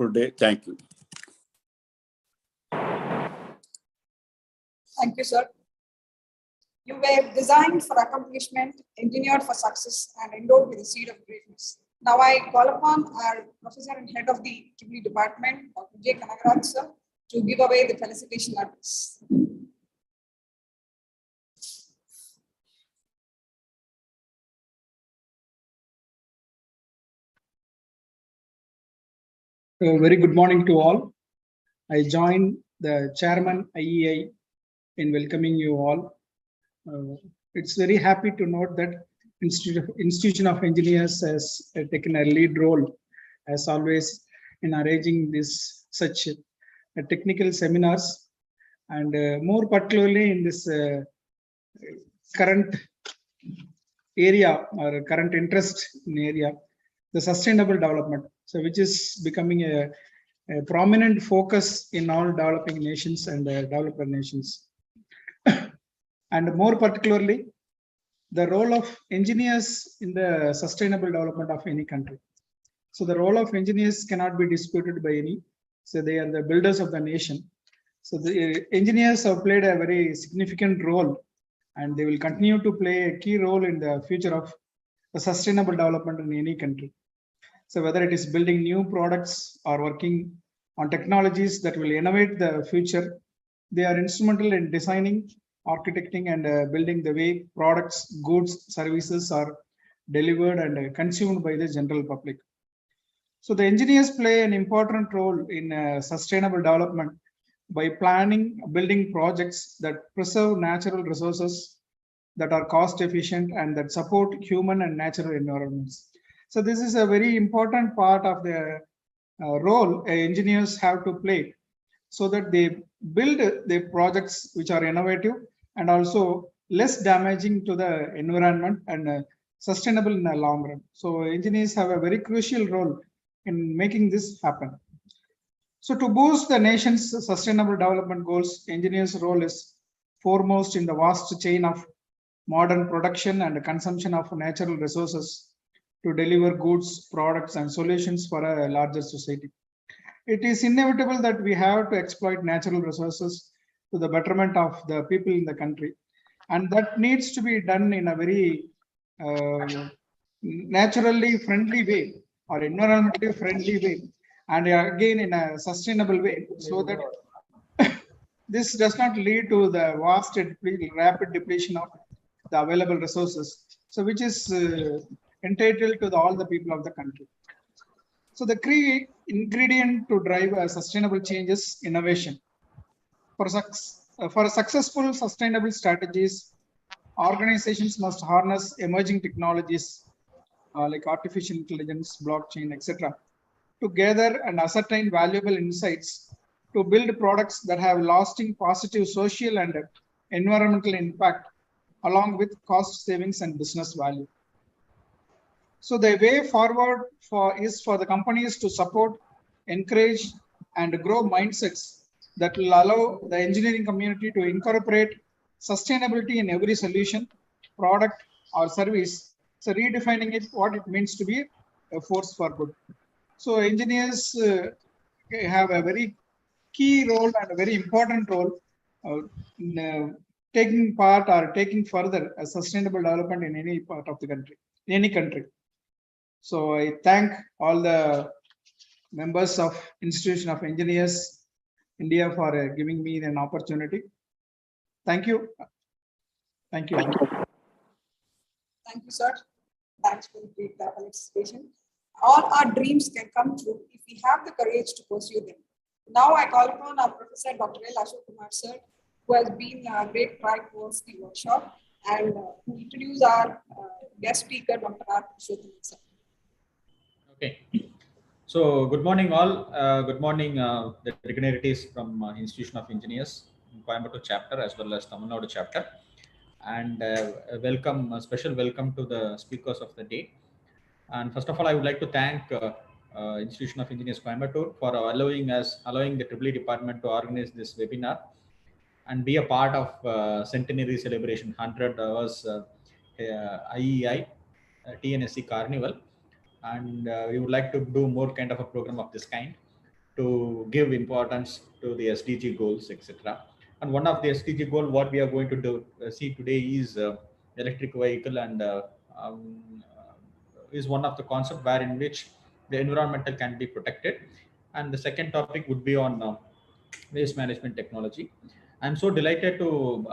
day. Thank you. Thank you, sir. You were designed for accomplishment, engineered for success, and endowed with the seed of greatness. Now I call upon our Professor and Head of the TECHNO Department, Dr. J. CARNIVAL, sir, to give away the felicitation address. Very good morning to all. I join the Chairman IEI in welcoming you all. It's very happy to note that Institution of Engineers has taken a lead role, as always, in arranging such technical seminars, and more particularly in this current area or current interest in area, the sustainable development, so which is becoming a prominent focus in all developing nations and developer nations. And more particularly, the role of engineers in the sustainable development of any country. So the role of engineers cannot be disputed by any. So they are the builders of the nation. So the engineers have played a very significant role, and they will continue to play a key role in the future of the sustainable development in any country. So whether it is building new products or working on technologies that will innovate the future, they are instrumental in designing, architecting, and building the way products, goods, services are delivered and consumed by the general public. So the engineers play an important role in sustainable development by planning, building projects that preserve natural resources, that are cost efficient, and that support human and natural environments. So this is a very important part of the role engineers have to play, so that they build the projects which are innovative and also less damaging to the environment and sustainable in the long run. So engineers have a very crucial role in making this happen. So to boost the nation's sustainable development goals, engineers' role is foremost in the vast chain of modern production and consumption of natural resources to deliver goods, products, and solutions for a larger society. It is inevitable that we have to exploit natural resources to the betterment of the people in the country, and that needs to be done in a very naturally friendly way or environmentally friendly way, and again in a sustainable way, so that this does not lead to the vast and rapid depletion of the available resources, so which is entitled to all the people of the country. So the key ingredient to drive a sustainable change is innovation. For successful sustainable strategies, organizations must harness emerging technologies like artificial intelligence, blockchain, etc., to gather and ascertain valuable insights to build products that have lasting positive social and environmental impact, along with cost savings and business value. So the way forward is for the companies to support, encourage, and grow mindsets that will allow the engineering community to incorporate sustainability in every solution, product, or service. So redefining it, what it means to be a force for good. So engineers have a very key role and a very important role in taking part or taking further a sustainable development in any part of the country, in any country. So I thank all the members of Institution of Engineers India for giving me an opportunity. Thank you. Thank you. Thank you, sir. Thanks for the great participation. All our dreams can come true if we have the courage to pursue them. Now I call upon our Professor Dr. L. Ashok Kumar, sir, who has been a great pride towards the workshop, and who introduce our guest speaker, Dr. R. Purushottam, sir. Okay. So good morning all. Good morning the dignitaries from Institution of Engineers in Coimbatore chapter as well as Tamil Nadu chapter. And a special welcome to the speakers of the day. And first of all, I would like to thank Institution of Engineers Coimbatore for allowing the EEE department to organize this webinar and be a part of centenary celebration 100 hours IEI TNSC Carnival. And we would like to do more kind of a program of this kind. to give importance to the SDG goals, etc. And one of the SDG goal, what we are going to do see today is electric vehicle, and is one of the concept wherein which the environmental can be protected. And the second topic would be on waste management technology. I'm so delighted to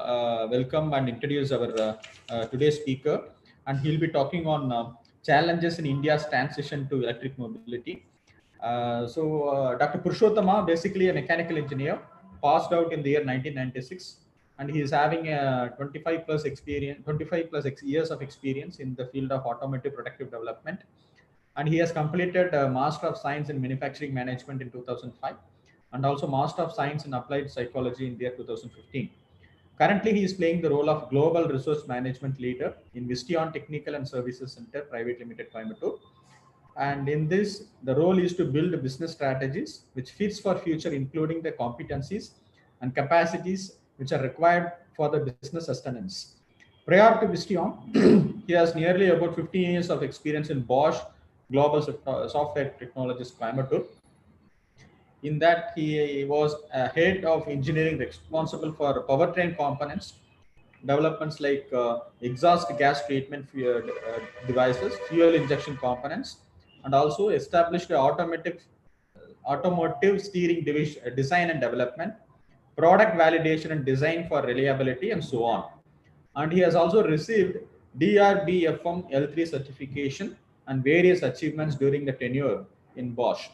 welcome and introduce our today's speaker, and he'll be talking on challenges in India's transition to electric mobility. Dr. Purushottama, basically a mechanical engineer, passed out in the year 1996, and he is having a 25 plus years of experience in the field of automotive productive development, and he has completed a Master of Science in Manufacturing Management in 2005, and also Master of Science in Applied Psychology in the year 2015. Currently, he is playing the role of Global Resource Management Leader in Vistion Technical and Services Center Private Limited, Coimbatore. And in this, the role is to build business strategies which fits for future, including the competencies and capacities which are required for the business sustenance. Prior to Vistion, he has nearly about 15 years of experience in Bosch Global Software Technologies, Coimbatore. In that, he was a head of engineering responsible for powertrain components, developments like exhaust gas treatment devices, fuel injection components, and also established automotive steering division, design and development, product validation and design for reliability, and so on. And he has also received DRBFM L3 certification and various achievements during the tenure in Bosch.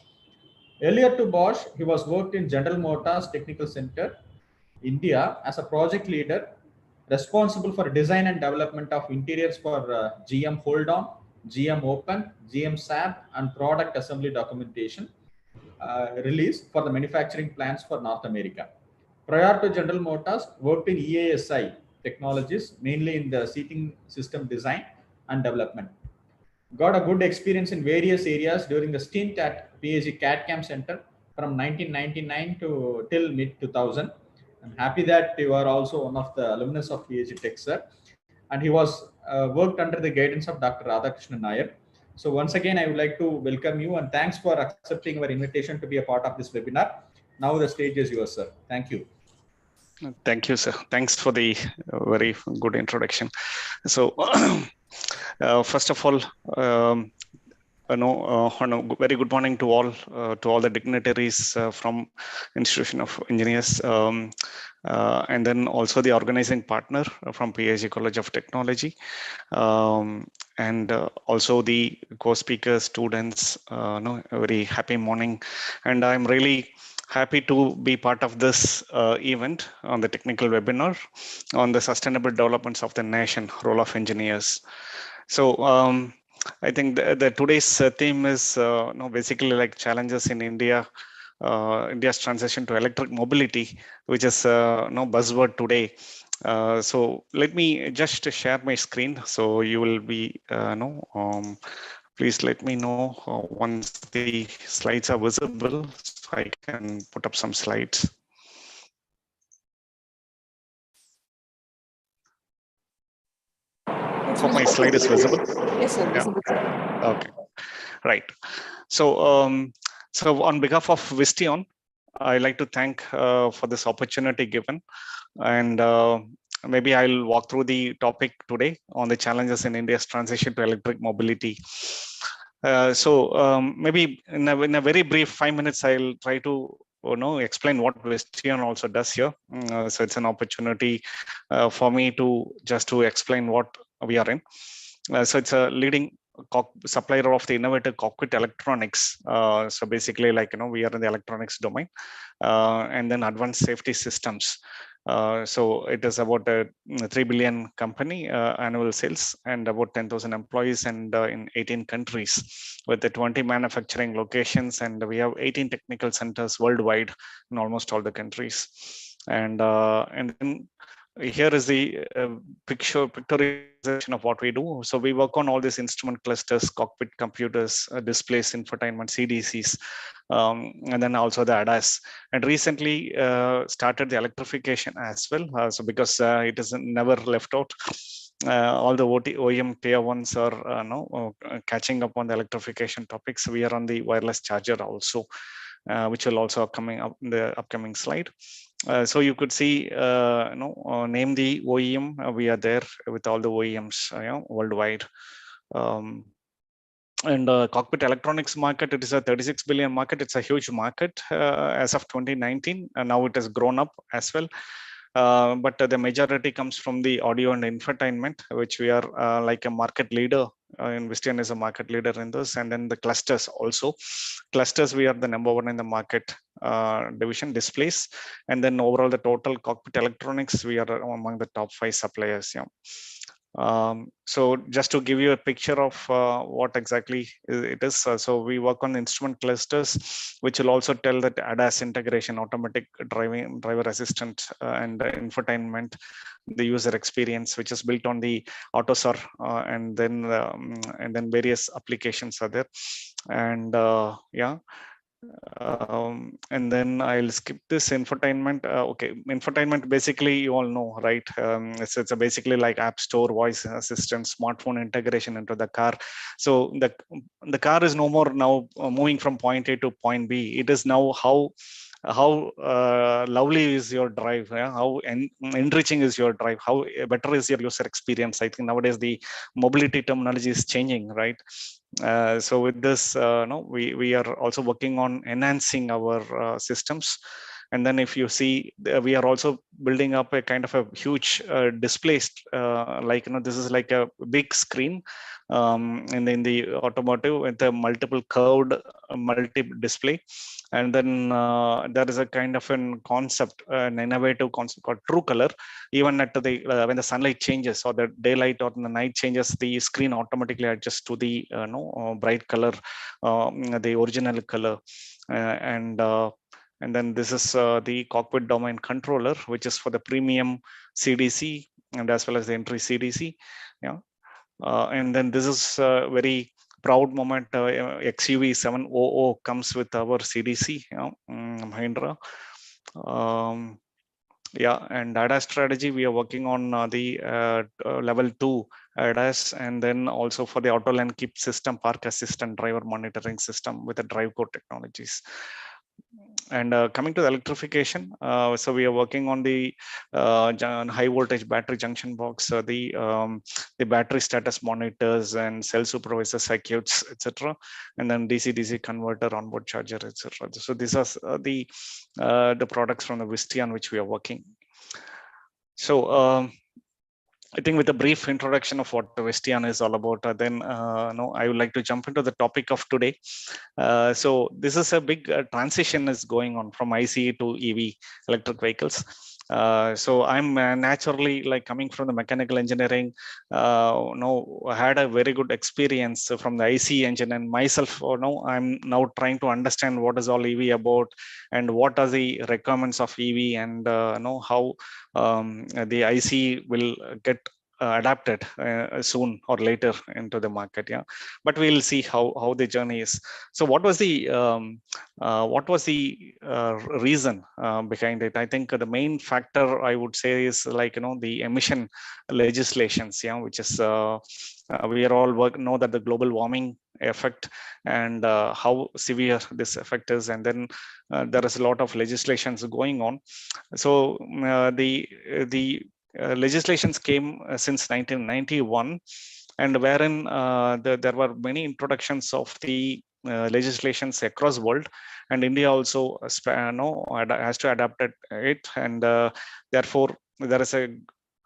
Earlier to Bosch, he was worked in General Motors Technical Center, India, as a project leader responsible for design and development of interiors for GM Hold-On, GM Open, GM SAB, and product assembly documentation release for the manufacturing plants for North America. Prior to General Motors, worked in EASI technologies, mainly in the seating system design and development. Got a good experience in various areas during the stint at PAG CAD-CAM Center from 1999 to till mid 2000. I'm happy that you are also one of the alumnus of PAG Tech, sir. And he was worked under the guidance of Dr. Radhakrishnan Nair. So once again, I would like to welcome you and thanks for accepting our invitation to be a part of this webinar. Now the stage is yours, sir. Thank you. Thank you, sir. Thanks for the very good introduction. So, first of all, very good morning to all the dignitaries from Institution of Engineers, and then also the organizing partner from PAG College of Technology, and also the co-speakers, students. A very happy morning, and I'm really happy to be part of this event on the technical webinar on the sustainable developments of the nation, role of engineers. So I think the today's theme is basically like challenges in India, India's transition to electric mobility, which is buzzword today. So let me just share my screen, so you will be please let me know once the slides are visible, so I can put up some slides. Hope my slide is visible. Yes, sir. Yeah. Okay, right. So, so on behalf of Vistion, I'd like to thank for this opportunity given, and maybe I'll walk through the topic today on the challenges in India's transition to electric mobility. Maybe in a very brief 5 minutes, I'll try to explain what Vistion also does here. So it's an opportunity for me to explain what we are in. So it's a leading supplier of the innovative cockpit electronics. So basically, like we are in the electronics domain, and then advanced safety systems. So it is about a 3 billion company annual sales and about 10,000 employees, and in 18 countries with the 20 manufacturing locations, and we have 18 technical centers worldwide in almost all the countries. And then here is the pictorialization of what we do. So we work on all these instrument clusters, cockpit computers, displays, infotainment, CDCs, and then also the ADAS. And recently started the electrification as well. So because it is never left out. All the OEM tier ones are catching up on the electrification topics. We are on the wireless charger also. which will also coming up in the upcoming slide. So you could see, name the OEM. We are there with all the OEMs, worldwide. And cockpit electronics market, it is a 36 billion market. It's a huge market as of 2019, and now it has grown up as well. But the majority comes from the audio and infotainment, which we are like a market leader. Visteon is a market leader in this, and then the clusters also. Clusters, we are the number one in the market division, displays, and then overall the total cockpit electronics, we are among the top 5 suppliers. Yeah. So just to give you a picture of what exactly it is, so we work on instrument clusters, which will also tell that ADAS integration, automatic driver assistant, and infotainment, the user experience, which is built on the AutoSAR, and then various applications are there, and yeah. And then I'll skip this infotainment. Okay, infotainment, basically you all know, right? It's basically like app store, voice assistant, smartphone integration into the car. So the car is no more now moving from point A to point B. It is now how lovely is your drive, how enriching is your drive, how better is your user experience. I think nowadays the mobility terminology is changing, right? So with this, we are also working on enhancing our systems. And then if you see, we are also building up a kind of a huge display, this is like a big screen in the automotive with a multiple curved multi-display. And then there is a kind of an concept, an innovative concept called True Color. Even at the when the sunlight changes or the daylight or the night changes, the screen automatically adjusts to the bright color, the original color, and then this is the cockpit domain controller, which is for the premium CDC and as well as the entry CDC. Yeah, and then this is a very proud moment. XUV 700 comes with our CDC, Mahindra. Yeah, and ADAS strategy, we are working on the level 2 ADAS, and then also for the auto lane keep system, park assistant, driver monitoring system with the drive core technologies. And coming to the electrification, so we are working on the high voltage battery junction box, the battery status monitors and cell supervisor circuits, etc., and then DC-DC converter, onboard charger, etc. So these are the products from the Visteon which we are working. So I think with a brief introduction of what Visteon is all about, then I would like to jump into the topic of today. So this is a big transition is going on from ICE to EV, electric vehicles. So I'm naturally like coming from the mechanical engineering, I had a very good experience from the ICE engine, and myself, I'm now trying to understand what is all EV about and what are the requirements of EV, and how the ICE will get adapted soon or later into the market. Yeah, but we'll see how the journey is. So what was the reason behind it? I think the main factor I would say is like the emission legislations, which is we are all know that the global warming effect and how severe this effect is, and then there is a lot of legislations going on. So the legislations came since 1991, and wherein there were many introductions of the legislations across the world, and India also has to adapt it, and therefore there is a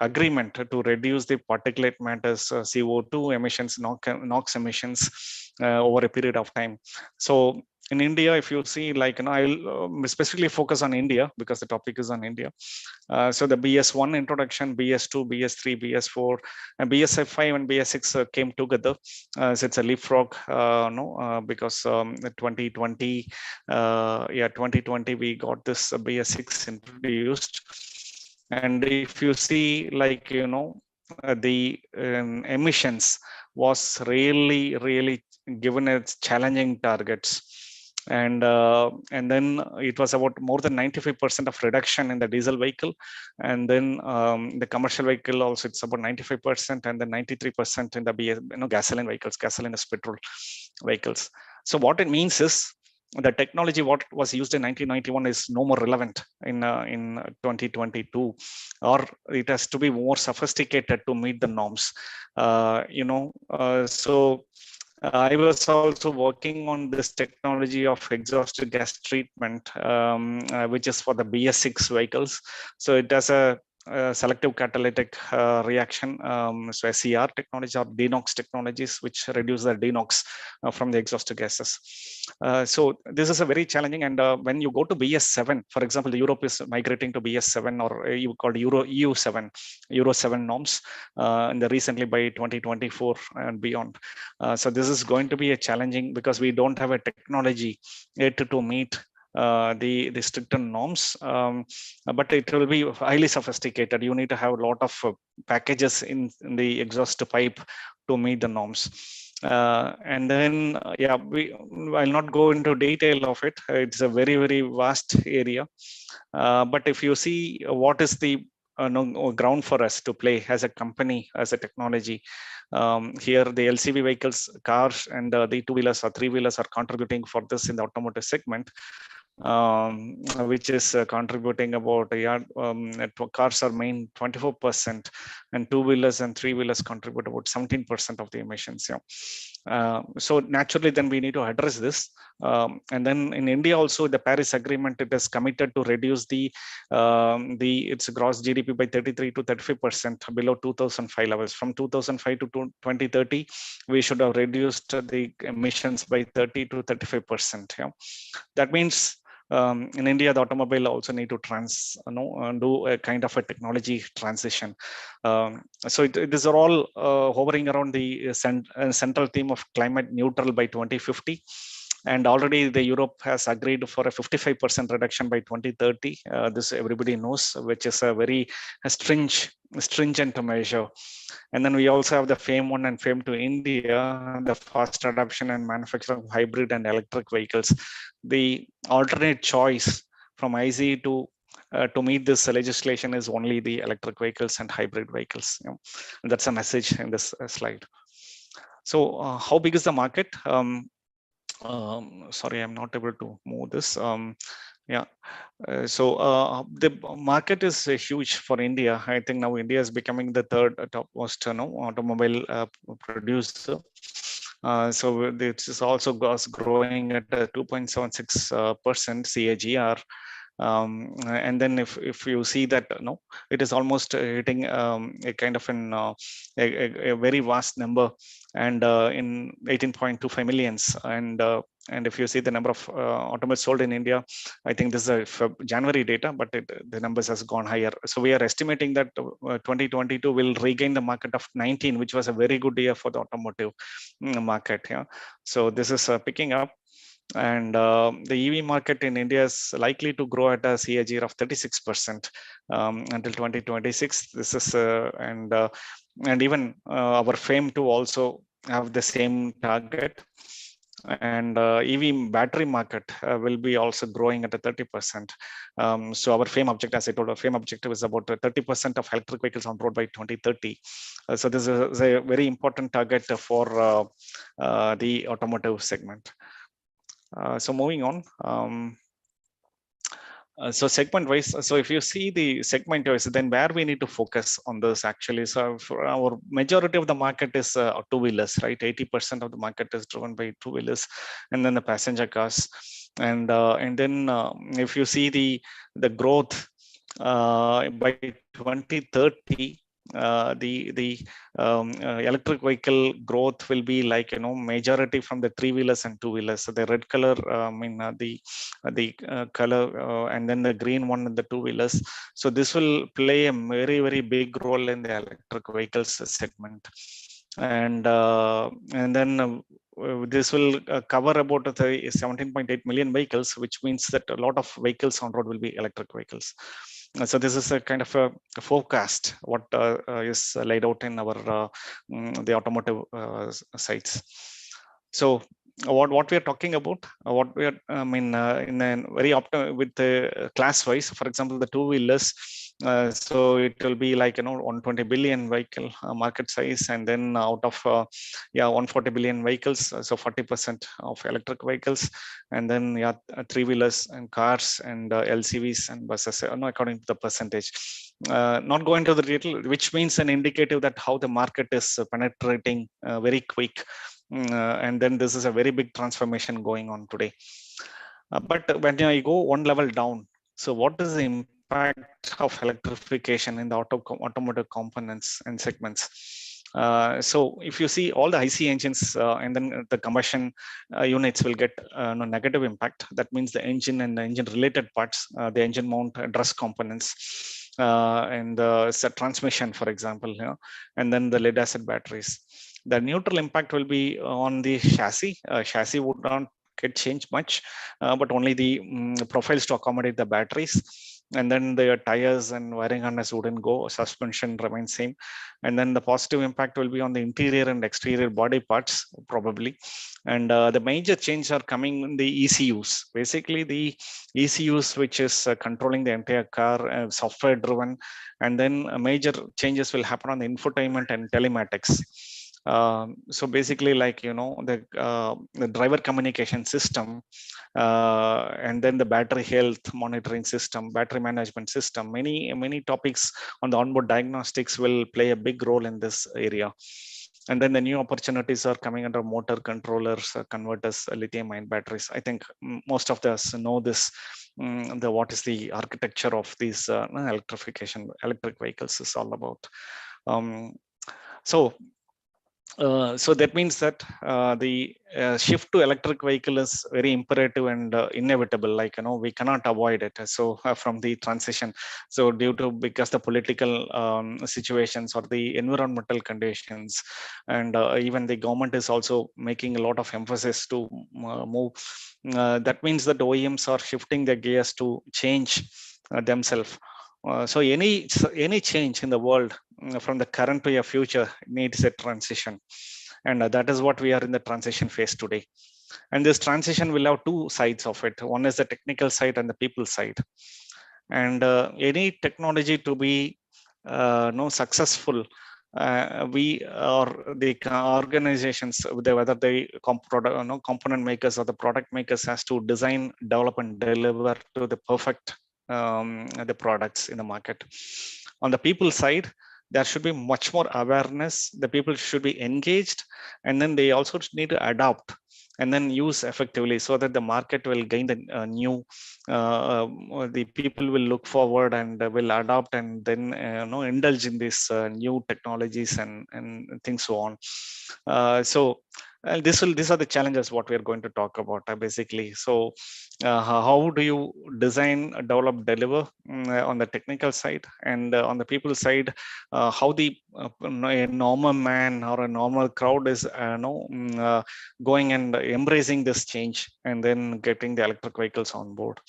agreement to reduce the particulate matters, CO2 emissions, NOx emissions over a period of time. So in India, if you see, like, I'll specifically focus on India because the topic is on India. So the BS1 introduction, BS2, BS3, BS4, and BS5 and BS6 came together. So it's a leapfrog, because 2020, 2020 we got this BS6 introduced. And if you see, like, the emissions was really given its challenging targets. And then it was about more than 95% of reduction in the diesel vehicle, and then the commercial vehicle also it's about 95%, and then 93% in the gasoline vehicles. Gasoline is petrol vehicles. So what it means is the technology what was used in 1991 is no more relevant in 2022, or it has to be more sophisticated to meet the norms. So I was also working on this technology of exhaust gas treatment, which is for the BS6 vehicles. So it has a selective catalytic reaction, so SCR technology or DNOx technologies, which reduce the DNOx from the exhaust gases. So this is a very challenging, and when you go to BS7, for example, Europe is migrating to BS7, or you called Euro 7 norms, and recently by 2024 and beyond. So this is going to be a challenging, because we don't have a technology yet to meet the stricter norms, but it will be highly sophisticated. You need to have a lot of packages in the exhaust pipe to meet the norms. And then, I'll not go into detail of it. It's a very, very vast area. But if you see what is the ground for us to play as a company, as a technology, here the LCV vehicles, cars, and the two-wheelers or three-wheelers are contributing for this in the automotive segment, which is contributing about cars are main 24%, and two-wheelers and three-wheelers contribute about 17% of the emissions. So naturally, then we need to address this. And then in India also, the Paris Agreement, it is committed to reduce its gross GDP by 33 to 35% below 2005 levels. From 2005 to 2030, we should have reduced the emissions by 30 to 35%. That means in India, the automobile also need to do a kind of a technology transition. So these are all hovering around the central theme of climate neutral by 2050. And already the Europe has agreed for a 55% reduction by 2030. This everybody knows, which is a very stringent measure. And then we also have the FAME 1 and FAME 2 India, the fast adoption and manufacturing of hybrid and electric vehicles. The alternate choice from ICE to meet this legislation is only the electric vehicles and hybrid vehicles. And that's a message in this slide. So how big is the market? Sorry, I'm not able to move this. So the market is huge for India. I think now India is becoming the third topmost automobile producer. So this is also growing at a 2.76% CAGR. And then if you see that it is almost hitting a kind of a very vast number, and in 18.25 millions, and if you see the number of automobiles sold in India, I think this is January data, but the numbers has gone higher. So we are estimating that 2022 will regain the market of 19, which was a very good year for the automotive market. So this is picking up. And the EV market in India is likely to grow at a CAGR of 36% until 2026. This is and even our FAME 2 also have the same target. And EV battery market will be also growing at a 30%. So our FAME objective, as I told, our FAME objective is about 30% of electric vehicles on road by 2030. So this is a very important target for the automotive segment. So moving on. So segment wise, so if you see the segment wise, then where we need to focus on this actually. So for our majority of the market is two-wheelers, right? 80% of the market is driven by two-wheelers, and then the passenger cars. And then if you see the growth by 2030, the electric vehicle growth will be like majority from the three-wheelers and two-wheelers. So the red color, the color, and then the green one in the two-wheelers. So this will play a very, very big role in the electric vehicles segment. And then this will cover about 17.8 million vehicles, which means that a lot of vehicles on road will be electric vehicles. So this is a kind of a forecast what is laid out in our the automotive sites. So what we are talking about, what we are, in a very with the class wise, for example, the two-wheelers, So it will be like 120 billion vehicle market size, and then out of 140 billion vehicles, so 40% of electric vehicles, and then three-wheelers and cars and LCVs and buses, according to the percentage. Not going to the detail, which means an indicative that how the market is penetrating very quick. And then this is a very big transformation going on today. But when I go one level down, so what is the impact of electrification in the automotive components and segments? So if you see all the IC engines and then the combustion units will get no negative impact. That means the engine and the engine related parts, the engine mount truss components, and the transmission, for example, and then the lead acid batteries. The neutral impact will be on the chassis. Chassis would not get changed much, but only the profiles to accommodate the batteries, and then the tires and wiring harness wouldn't go. Suspension remains same, and then the positive impact will be on the interior and exterior body parts probably. And the major changes are coming in the ECUs. Basically, the ECUs, which is controlling the entire car, software driven, and then major changes will happen on the infotainment and telematics. So basically, like the driver communication system, and then the battery health monitoring system, battery management system, many topics on the onboard diagnostics will play a big role in this area. And then the new opportunities are coming under motor controllers, converters, lithium-ion batteries. I think most of us know this. What is the architecture of these electric vehicles is all about. So that means that the shift to electric vehicle is very imperative and inevitable. Like we cannot avoid it. So from the transition, so because the political situations or the environmental conditions, and even the government is also making a lot of emphasis to move. That means that OEMs are shifting their gears to change themselves. So any change in the world from the current to your future needs a transition, and that is what we are in the transition phase today. And this transition will have two sides of it. One is the technical side and the people side. And any technology to be successful, we or the organizations, whether they component makers or the product makers, has to design, develop, and deliver to the perfect the products in the market. On the people side, there should be much more awareness. The people should be engaged, and then they also need to adapt and then use effectively, so that the market will gain the new. The people will look forward and will adapt, and then indulge in these new technologies and things so on. So these are the challenges what we are going to talk about basically. So how do you design, develop, deliver on the technical side, and on the people side, how the a normal man or a normal crowd is going and embracing this change, and then getting the electric vehicles on board.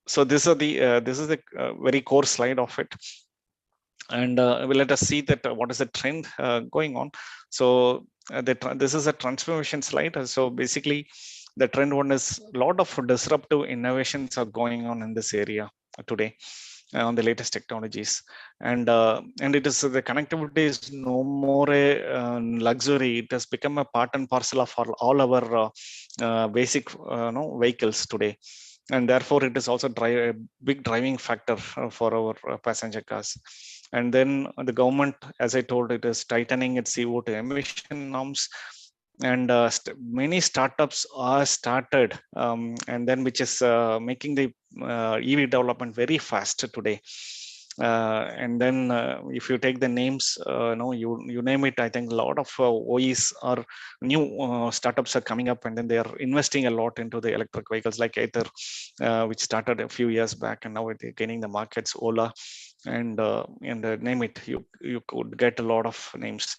So this is the very core slide of it. And let us see that what is the trend going on. So this is a transformation slide. So basically, the trend one is a lot of disruptive innovations are going on in this area today on the latest technologies, and it is the connectivity is no more a luxury. It has become a part and parcel of all our basic vehicles today, and therefore it is also a big driving factor for our passenger cars. And then the government, as I told, it is tightening its CO2 emission norms, and many startups are started, and then which is making the EV development very fast today. And then if you take the names, you name it, I think a lot of OEs or new startups are coming up, and then they are investing a lot into the electric vehicles, like Ather, which started a few years back, and now they're gaining the markets, Ola, and name it, you could get a lot of names.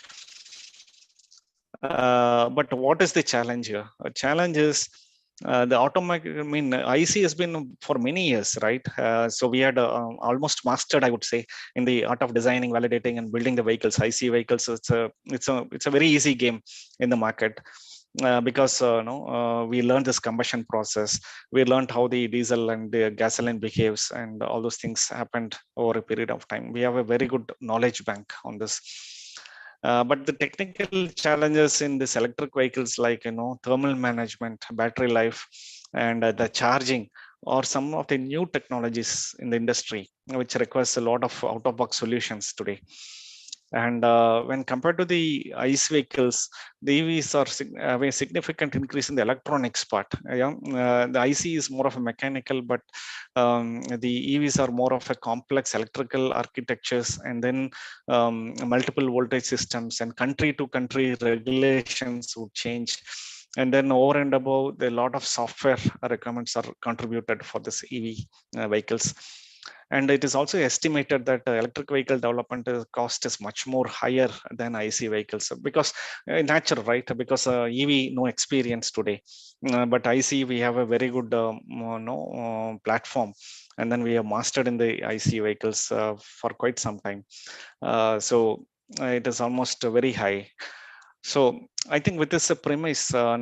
But what is the challenge here? A challenge is the automatic. I mean, IC has been for many years, right? So we had almost mastered, I would say, in the art of designing, validating, and building the vehicles. IC vehicles, it's a very easy game in the market. because we learned this combustion process. We learned how the diesel and the gasoline behaves, and all those things happened over a period of time. We have a very good knowledge bank on this. But the technical challenges in this electric vehicles, like thermal management, battery life, and the charging, or some of the new technologies in the industry, which requires a lot of out-of-box solutions today. And when compared to the ICE vehicles, the EVs have a significant increase in the electronics part. The ICE is more of a mechanical, but the EVs are more of a complex electrical architectures, and then multiple voltage systems and country to country regulations would change. And then over and above, a lot of software requirements are contributed for this EV vehicles. And it is also estimated that electric vehicle development cost is much more higher than IC vehicles, because natural, right? Because EV no experience today, but IC we have a very good platform, and then we have mastered in the IC vehicles for quite some time. So it is almost very high. So I think with this premise, so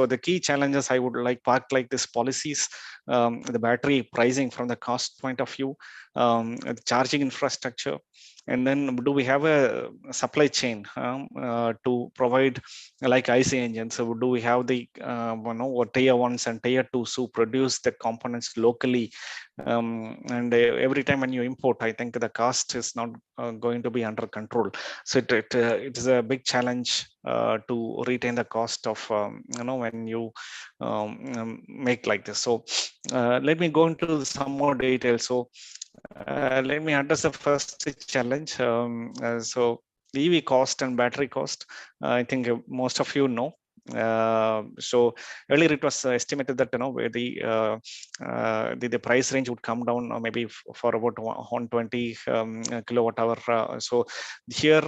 the key challenges I would like park like this policies, the battery pricing from the cost point of view, the charging infrastructure, and then do we have a supply chain to provide like IC engines? So do we have the tier ones and tier twos who produce the components locally? And every time when you import, I think the cost is not going to be under control. So it is a big challenge to retain the cost of when you make like this. So let me go into some more details. So let me address the first challenge. So EV cost and battery cost, I think most of you know. So earlier it was estimated that the price range would come down maybe for about 120 kilowatt hour. So here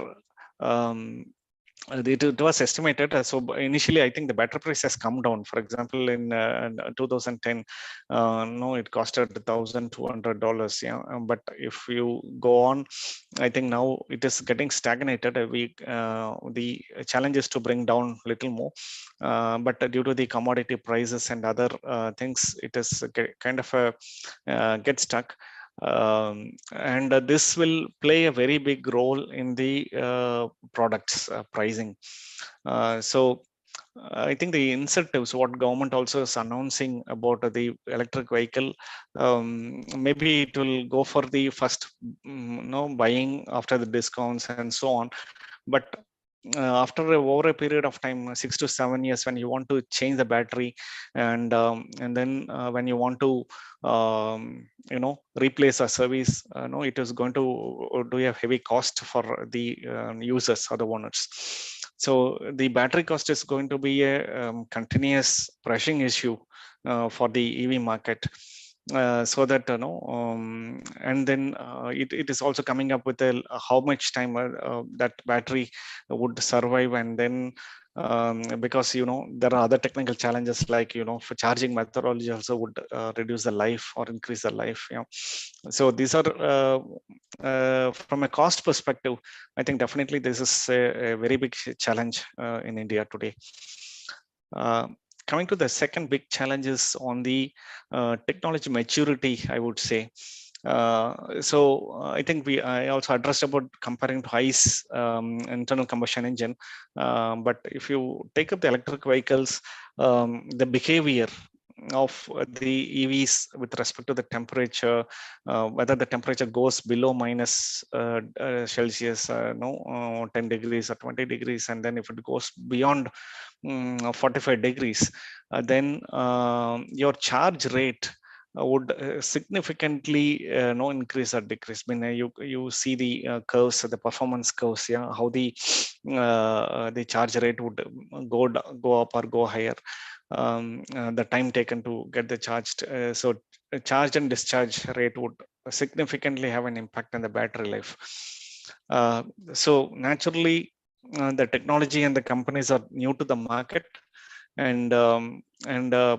it was estimated. So initially, I think the battery price has come down. For example, in 2010, it costed $1,200. Yeah, but if you go on, I think now it is getting stagnated. The challenge is to bring down a little more, but due to the commodity prices and other things, it is kind of get stuck. And this will play a very big role in the products pricing. So I think the incentives, what government also is announcing about the electric vehicle, maybe it will go for the first buying after the discounts and so on. But after over a period of time, 6 to 7 years, when you want to change the battery, and then when you want to replace a service, it is going to do a heavy cost for the users or the owners. So the battery cost is going to be a continuous pressing issue for the EV market. So that and then it is also coming up with how much time that battery would survive, and then because there are other technical challenges like for charging methodology also would reduce the life or increase the life. So these are from a cost perspective, I think definitely this is a very big challenge in India today. Coming to the second big challenge is on the technology maturity, I would say. So I think I also addressed about comparing to ICE internal combustion engine. But if you take up the electric vehicles, the behavior of the EVs with respect to the temperature, whether the temperature goes below minus Celsius, 10 degrees or 20 degrees, and then if it goes beyond 45 degrees, then your charge rate would significantly increase or decrease. I mean, you see the curves, the performance curves, how the charge rate would go up or go higher. The time taken to get the charged. So charge and discharge rate would significantly have an impact on the battery life. So naturally, the technology and the companies are new to the market, and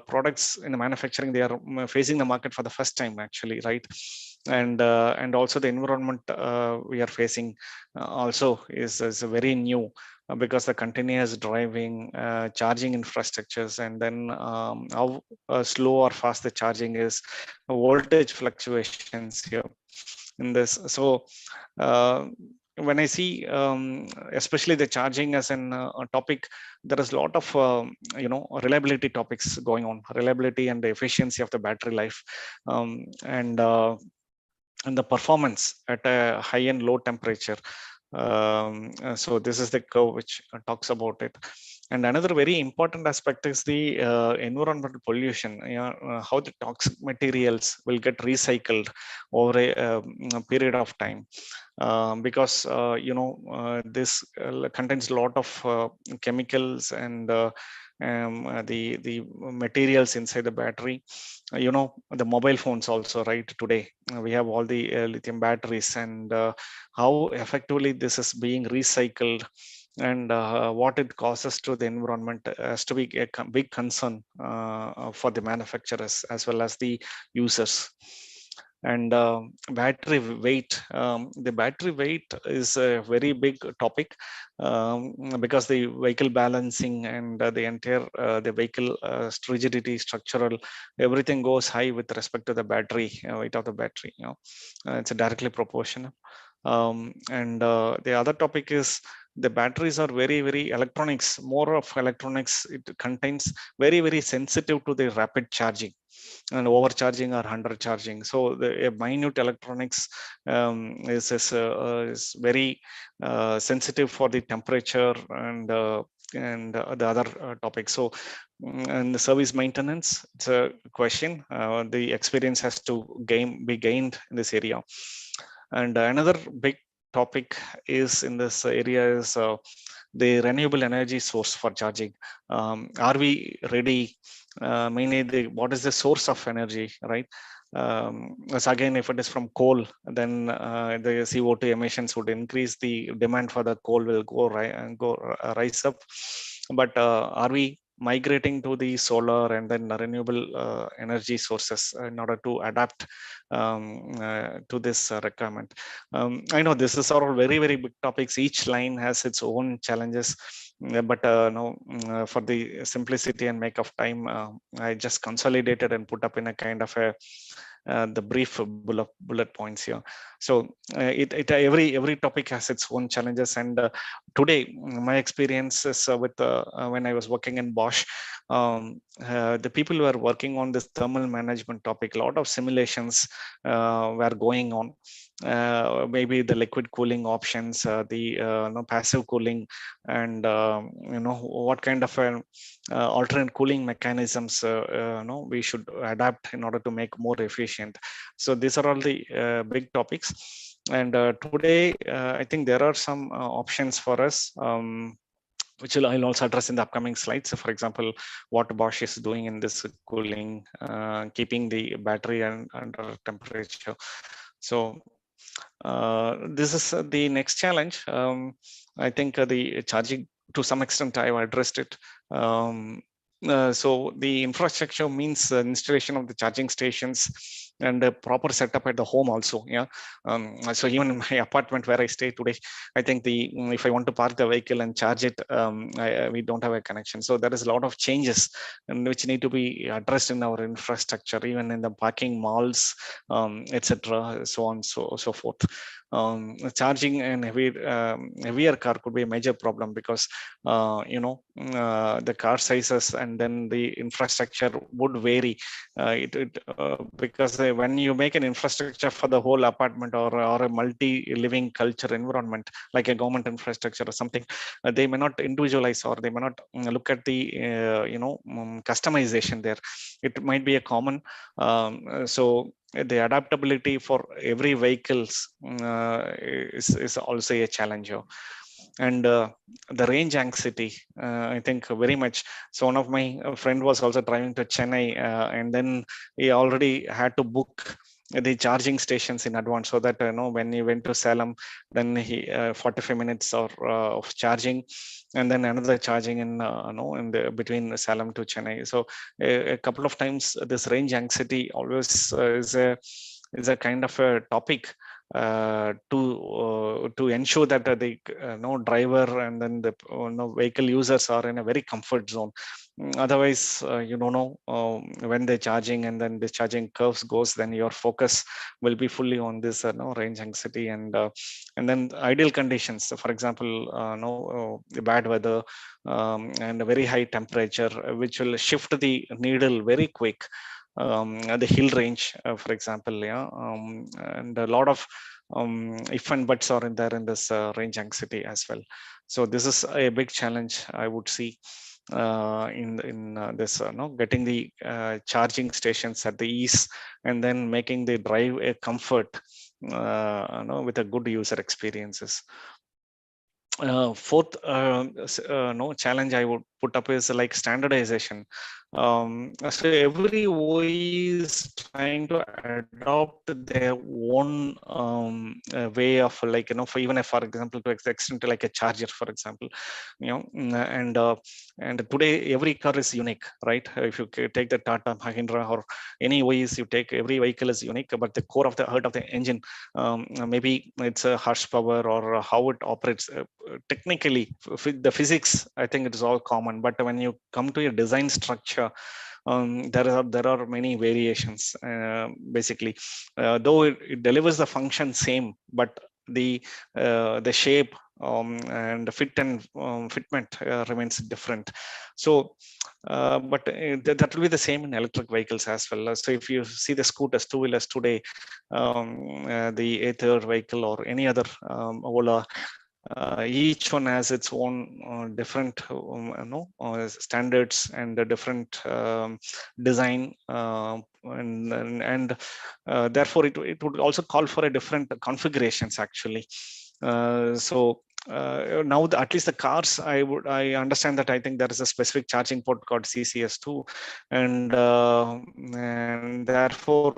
products in the manufacturing, they are facing the market for the first time actually, right? And also the environment we are facing also is very new. because the continuous driving, charging infrastructures, and then how slow or fast the charging is, voltage fluctuations here in this. So when I see especially the charging as an topic, there is a lot of reliability topics going on, reliability and the efficiency of the battery life, and the performance at a high and low temperature. So this is the curve which talks about it. And another very important aspect is the environmental pollution. How the toxic materials will get recycled over a period of time, because this contains a lot of chemicals and the materials inside the battery. The mobile phones also, right? Today we have all the lithium batteries, and how effectively this is being recycled, and what it causes to the environment has to be a big concern for the manufacturers as well as the users. And battery weight, the battery weight is a very big topic, because the vehicle balancing and the entire the vehicle rigidity, structural, everything goes high with respect to the battery weight of the battery. It's directly proportional. And the other topic is the batteries are very electronics, more of electronics. It contains very sensitive to the rapid charging and overcharging or undercharging. So the minute electronics is very sensitive for the temperature and the other topics. So and the service maintenance, it's a question. The experience has to be gained in this area. And another big topic is in this area is the renewable energy source for charging. Are we ready? Mainly, what is the source of energy, right? As again, if it is from coal, then the CO2 emissions would increase. The demand for the coal will rise up. But are we migrating to the solar and then renewable energy sources in order to adapt to this requirement? I know this is all very big topics. Each line has its own challenges, but no, for the simplicity and make of time, I just consolidated and put up in a kind of a the brief bullet points here. So every topic has its own challenges. And today my experience is with when I was working in Bosch, the people who are working on this thermal management topic, a lot of simulations were going on. Maybe the liquid cooling options, the passive cooling, and what kind of alternate cooling mechanisms we should adapt in order to make more efficient. So these are all the big topics. And today I think there are some options for us, which I'll also address in the upcoming slides. So for example, what Bosch is doing in this cooling, keeping the battery under temperature. So this is the next challenge. I think the charging, to some extent, I've addressed it. So the infrastructure means installation of the charging stations and a proper setup at the home also. Yeah. So even in my apartment where I stay today, I think if I want to park the vehicle and charge it, we don't have a connection. So there is a lot of changes which need to be addressed in our infrastructure, even in the parking malls, etc. So on, so forth. Charging and heavier car could be a major problem, because the car sizes and then the infrastructure would vary. Because when you make an infrastructure for the whole apartment or a multi-living culture environment, like a government infrastructure or something, they may not individualize, or they may not look at the customization there. It might be a common. So the adaptability for every vehicles is also a challenge here. And the range anxiety, I think very much. So one of my friend was also driving to Chennai, and then he already had to book the charging stations in advance, so that when he went to Salem, then he 45 minutes of charging, and then another charging in in the between Salem to Chennai. So a couple of times this range anxiety always is a kind of a topic to ensure that the driver and then the vehicle users are in a very comfort zone. Otherwise, you don't know when the charging and then discharging curves goes, then your focus will be fully on this range anxiety and then ideal conditions. So for example, the bad weather and a very high temperature, which will shift the needle very quick. The hill range, for example, and a lot of if and buts are in there in this range anxiety as well. So this is a big challenge I would see in this getting the charging stations at the ease and then making the drive a comfort with a good user experiences. Fourth challenge I would put up is like standardization. So every OE is trying to adopt their own way of for even if, for example, to extend to like a charger, for example, and today every car is unique, right? If you take the Tata, Mahindra, or any OEs you take, every vehicle is unique, but the core of the heart of the engine, maybe it's a horsepower or how it operates. Technically, the physics, I think it is all common, but when you come to a design structure, there are many variations. Basically, though it delivers the function same, but the shape and the fit and fitment remains different. So but that will be the same in electric vehicles as well. So if you see the scooters, two-wheelers today, the Aether vehicle or any other Ola, each one has its own different standards and a different design, and therefore it would also call for a different configurations actually. So now at least the cars, I understand that I think there is a specific charging port called CCS2, and therefore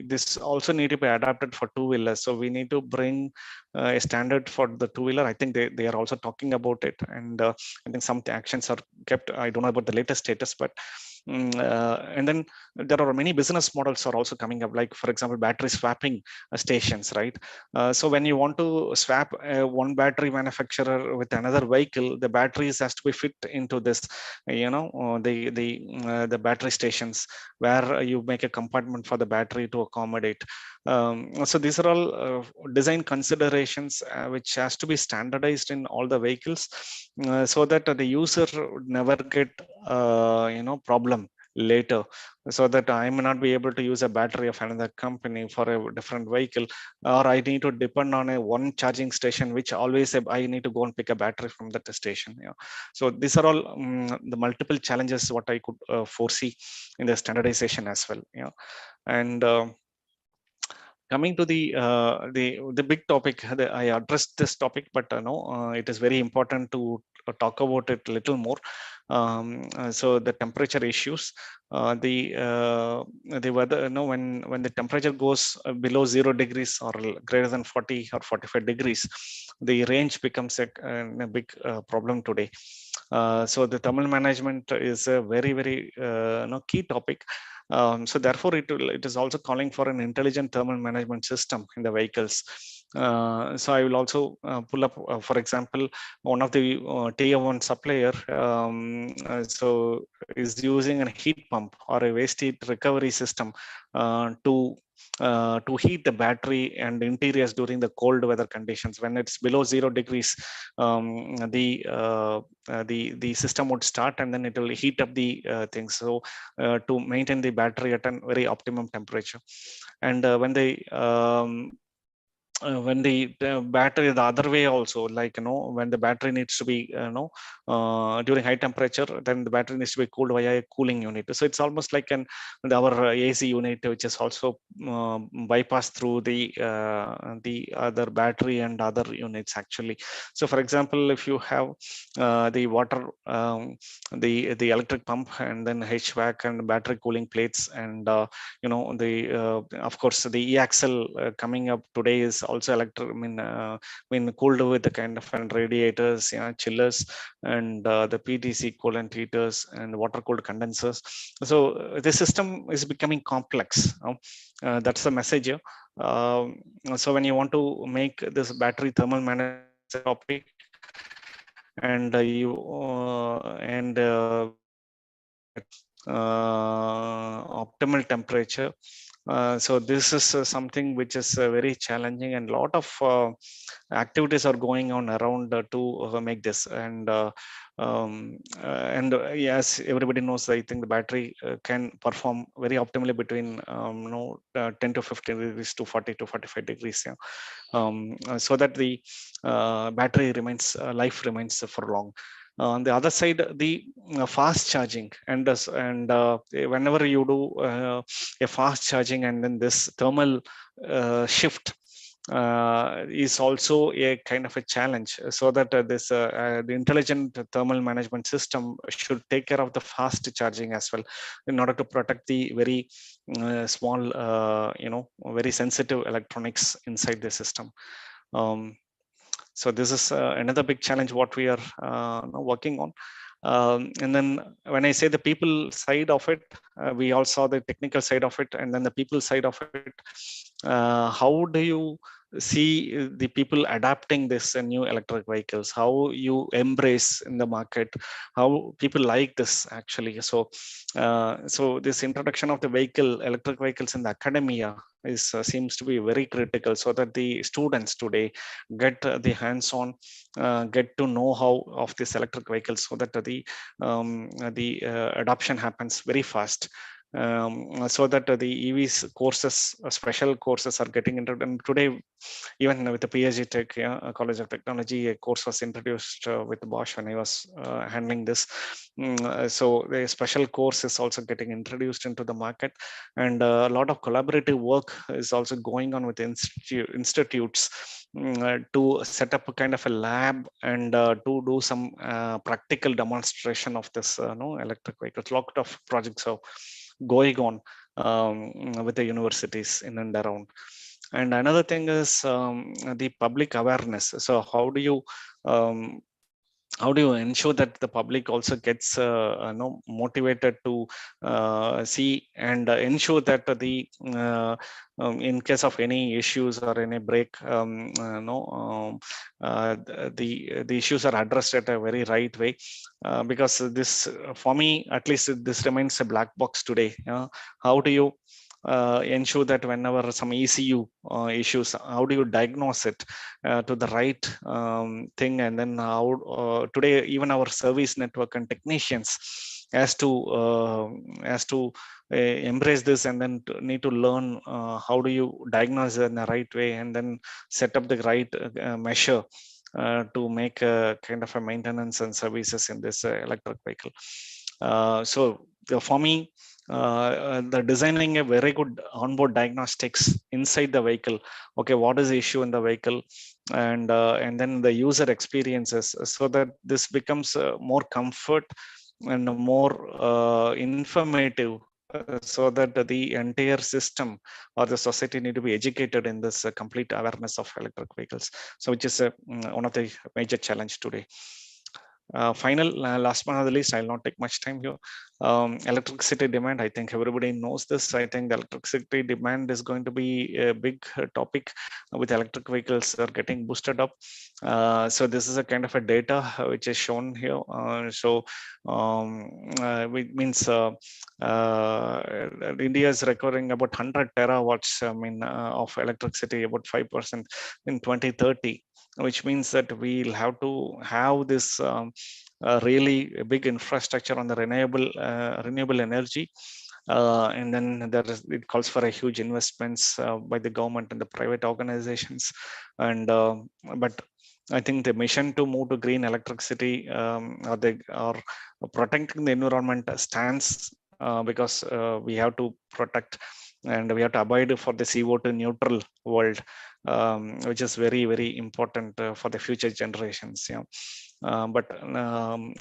this also need to be adapted for two-wheelers. So we need to bring a standard for the two-wheeler. I think they are also talking about it, and I think some actions are kept. I don't know about the latest status, but and then there are many business models are also coming up, like for example battery swapping stations, right? So when you want to swap one battery manufacturer with another vehicle, the batteries has to be fit into this the battery stations, where you make a compartment for the battery to accommodate. So these are all design considerations which has to be standardized in all the vehicles, so that the user would never get problem later, so that I may not be able to use a battery of another company for a different vehicle, or I need to depend on a one charging station, which always I need to go and pick a battery from that station. So these are all the multiple challenges what I could foresee in the standardization as well. And coming to the big topic, I addressed this topic, but it is very important to talk about it a little more. So the temperature issues, the weather, when the temperature goes below 0 degrees or greater than 40 or 45 degrees, the range becomes a big problem today. So the thermal management is a very key topic. So therefore, it is also calling for an intelligent thermal management system in the vehicles. So I will also pull up, for example, one of the tier 1 supplier so is using a heat pump or a waste heat recovery system to heat the battery and interiors during the cold weather conditions. When it's below 0 degrees, the system would start and then it will heat up the things. So to maintain the battery at a very optimum temperature. And when the battery the other way also, like when the battery needs to be during high temperature, then the battery needs to be cooled via a cooling unit. So it's almost like our AC unit, which is also bypassed through the other battery and other units actually. So for example, if you have the water, the electric pump, and then HVAC and battery cooling plates, and of course the e-axle coming up today is also cooled with the kind of radiators, chillers, and the PTC coolant heaters and water cooled condensers. So the system is becoming complex. That's the message here. So when you want to make this battery thermal management topic, and optimal temperature. So this is something which is very challenging, and a lot of activities are going on around to make this. Yes, everybody knows, I think the battery can perform very optimally between 10 to 15 degrees to 40 to 45 degrees. Yeah. So that the battery remains life remains for long. On the other side, the fast charging, and whenever you do a fast charging, and then this thermal shift is also a kind of a challenge. So that the intelligent thermal management system should take care of the fast charging as well, in order to protect the very small, very sensitive electronics inside the system. So this is another big challenge what we are working on. And then when I say the people side of it, we all saw the technical side of it, and then the people side of it. How do you see the people adapting this new electric vehicles? How you embrace in the market? How people like this actually? So, so this introduction of the electric vehicles in the academia is seems to be very critical, so that the students today get the hands-on, get to know how of these electric vehicles, so that the adoption happens very fast. So that the EVs courses, special courses are getting into. And today, even with the PhD Tech, College of Technology, a course was introduced with Bosch when I was handling this. So the special course is also getting introduced into the market, and a lot of collaborative work is also going on with institutes to set up a kind of a lab, and to do some practical demonstration of this electric vehicles. A lot of projects are going on with the universities in and around. And another thing is the public awareness. So how do you ensure that the public also gets motivated to see and ensure that in case of any issues or any break, the issues are addressed at a very right way, because this, for me at least, this remains a black box today. How do you ensure that whenever some ECU issues, how do you diagnose it to the right thing? And then how today even our service network and technicians has to embrace this, and then need to learn how do you diagnose it in the right way, and then set up the right measure to make a kind of a maintenance and services in this electric vehicle. So for me, the designing a very good onboard diagnostics inside the vehicle. Okay, what is the issue in the vehicle, and then the user experiences, so that this becomes more comfort and more informative, so that the entire system or the society need to be educated in this complete awareness of electric vehicles. So which is one of the major challenge today. Last but not the least, I'll not take much time here. Electricity demand, I think everybody knows this. I think the electricity demand is going to be a big topic with electric vehicles are getting boosted up. So this is a kind of a data which is shown here. It means India is requiring about 100 terawatts of electricity, about 5% in 2030, which means that we'll have to have this really big infrastructure on the renewable energy. And then it calls for a huge investments by the government and the private organizations. And but I think the mission to move to green electricity or protecting the environment stands, because we have to protect and we have to abide for the CO2 neutral world, which is very, very important for the future generations. But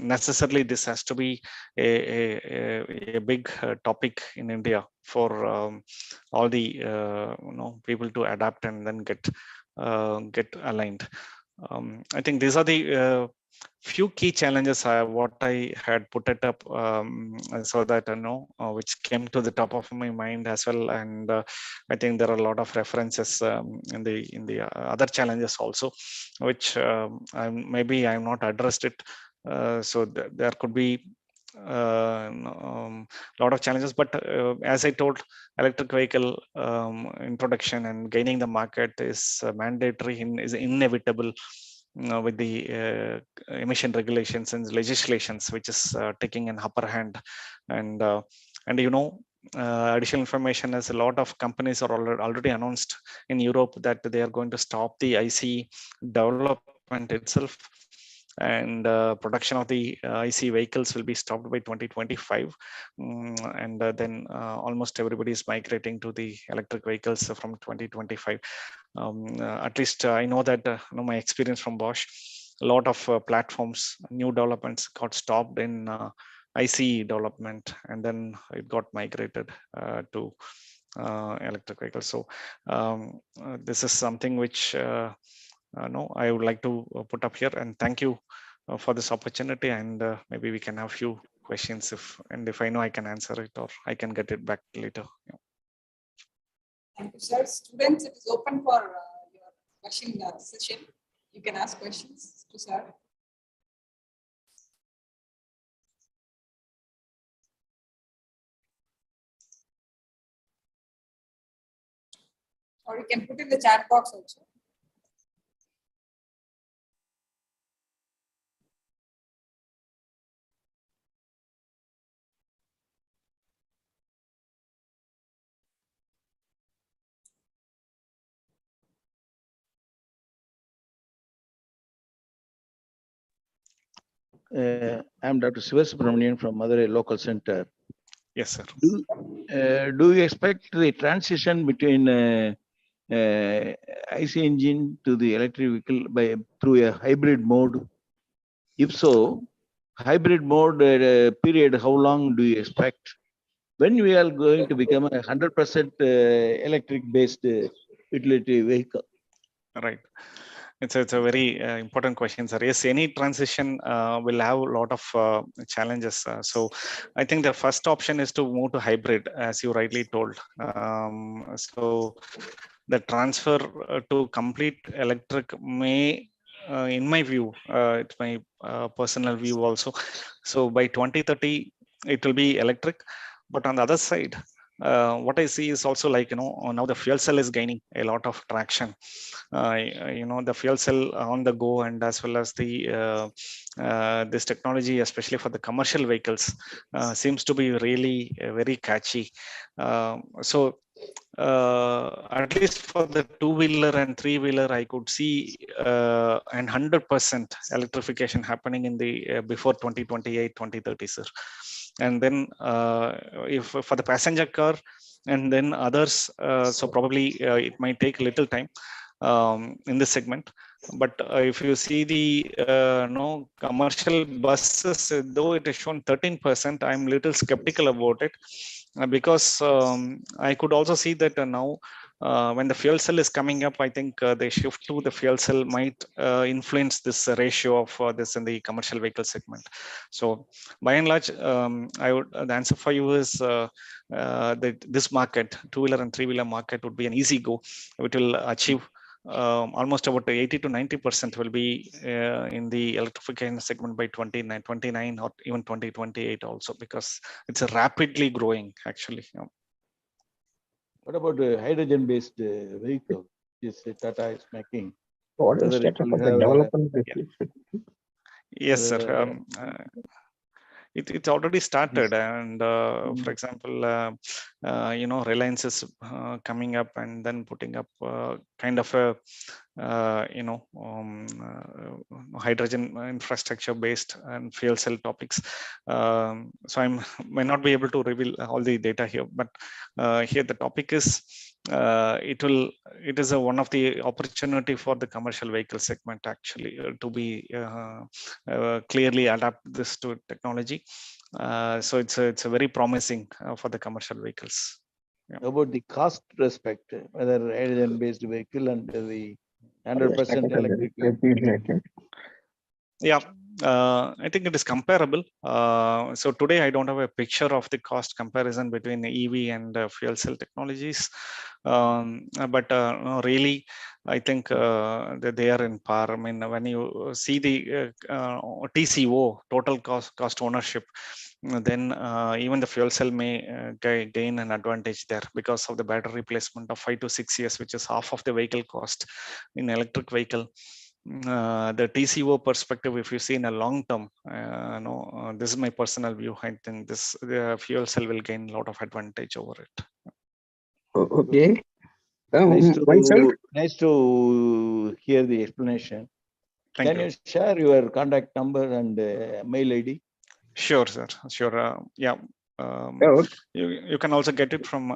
necessarily this has to be a big topic in India for all the people to adapt and then get get aligned. I think these are the few key challenges what I had put it up, so that I know which came to the top of my mind as well. And I think there are a lot of references in the other challenges also, which maybe I'm not addressed it. So there could be lot of challenges, but as I told, electric vehicle introduction and gaining the market is mandatory, is inevitable with the emission regulations and legislations, which is taking an upper hand. And additional information is a lot of companies are already announced in Europe that they are going to stop the IC development itself, and production of the IC vehicles will be stopped by 2025. And then almost everybody is migrating to the electric vehicles from 2025. At least I know that my experience from Bosch, a lot of platforms, new developments got stopped in IC development, and then it got migrated to electric vehicles. So this is something which no, I would like to put up here, and thank you for this opportunity. And maybe we can have few questions if I know I can answer it, or I can get it back later. Yeah. Thank you, sir. Students, it is open for your question session. You can ask questions to sir. Or you can put in the chat box also. I'm Dr. Sivasubramanian from Madurai Local Center. Yes, sir. Do you expect the transition between IC engine to the electric vehicle through a hybrid mode? If so, hybrid mode period, how long do you expect? When we are going to become a 100% electric-based utility vehicle? Right. It's a very important question, sir. Yes, any transition will have a lot of challenges. So I think the first option is to move to hybrid, as you rightly told. So the transfer to complete electric may, in my view, it's my personal view also. So by 2030, it will be electric. But on the other side, what I see is also like, now the fuel cell is gaining a lot of traction. The fuel cell on the go, and as well as the this technology, especially for the commercial vehicles, seems to be really very catchy. So at least for the two-wheeler and three-wheeler, I could see an 100% electrification happening in the before 2028, 2030, sir. And then if for the passenger car and then others, so probably it might take a little time in this segment. But if you see the commercial buses, though it is shown 13%, I'm little skeptical about it, because I could also see that now when the fuel cell is coming up, I think the shift to the fuel cell might influence this ratio of this in the commercial vehicle segment. So by and large, the answer for you is this market, two-wheeler and three-wheeler market, would be an easy go. It will achieve almost about 80 to 90% will be in the electrification segment by 2029 or even 2028 also, because it's a rapidly growing actually. What about the hydrogen-based vehicle? Yes, Tata is making. What is the status of the development? Yes, sir. It's already started, and for example, Reliance is coming up and then putting up kind of a hydrogen infrastructure based and fuel cell topics. So I may not be able to reveal all the data here, but here the topic is it is one of the opportunity for the commercial vehicle segment actually to be clearly adapt this to technology. So it's a very promising for the commercial vehicles. Yeah. About the cost respect, whether hydrogen based vehicle and the 100% electric. Yeah, I think it is comparable. So today I don't have a picture of the cost comparison between EV and fuel cell technologies, but no, really, I think that they are in par. I mean, when you see the TCO, total cost ownership, then even the fuel cell may gain an advantage there because of the battery replacement of 5 to 6 years, which is half of the vehicle cost in electric vehicle. The TCO perspective, if you see in a long term, this is my personal view. I think the fuel cell will gain a lot of advantage over it. Okay. Nice to hear the explanation. Thank Can you share your contact number and mail ID? Sure, sir. Sure. Yeah. You can also get it from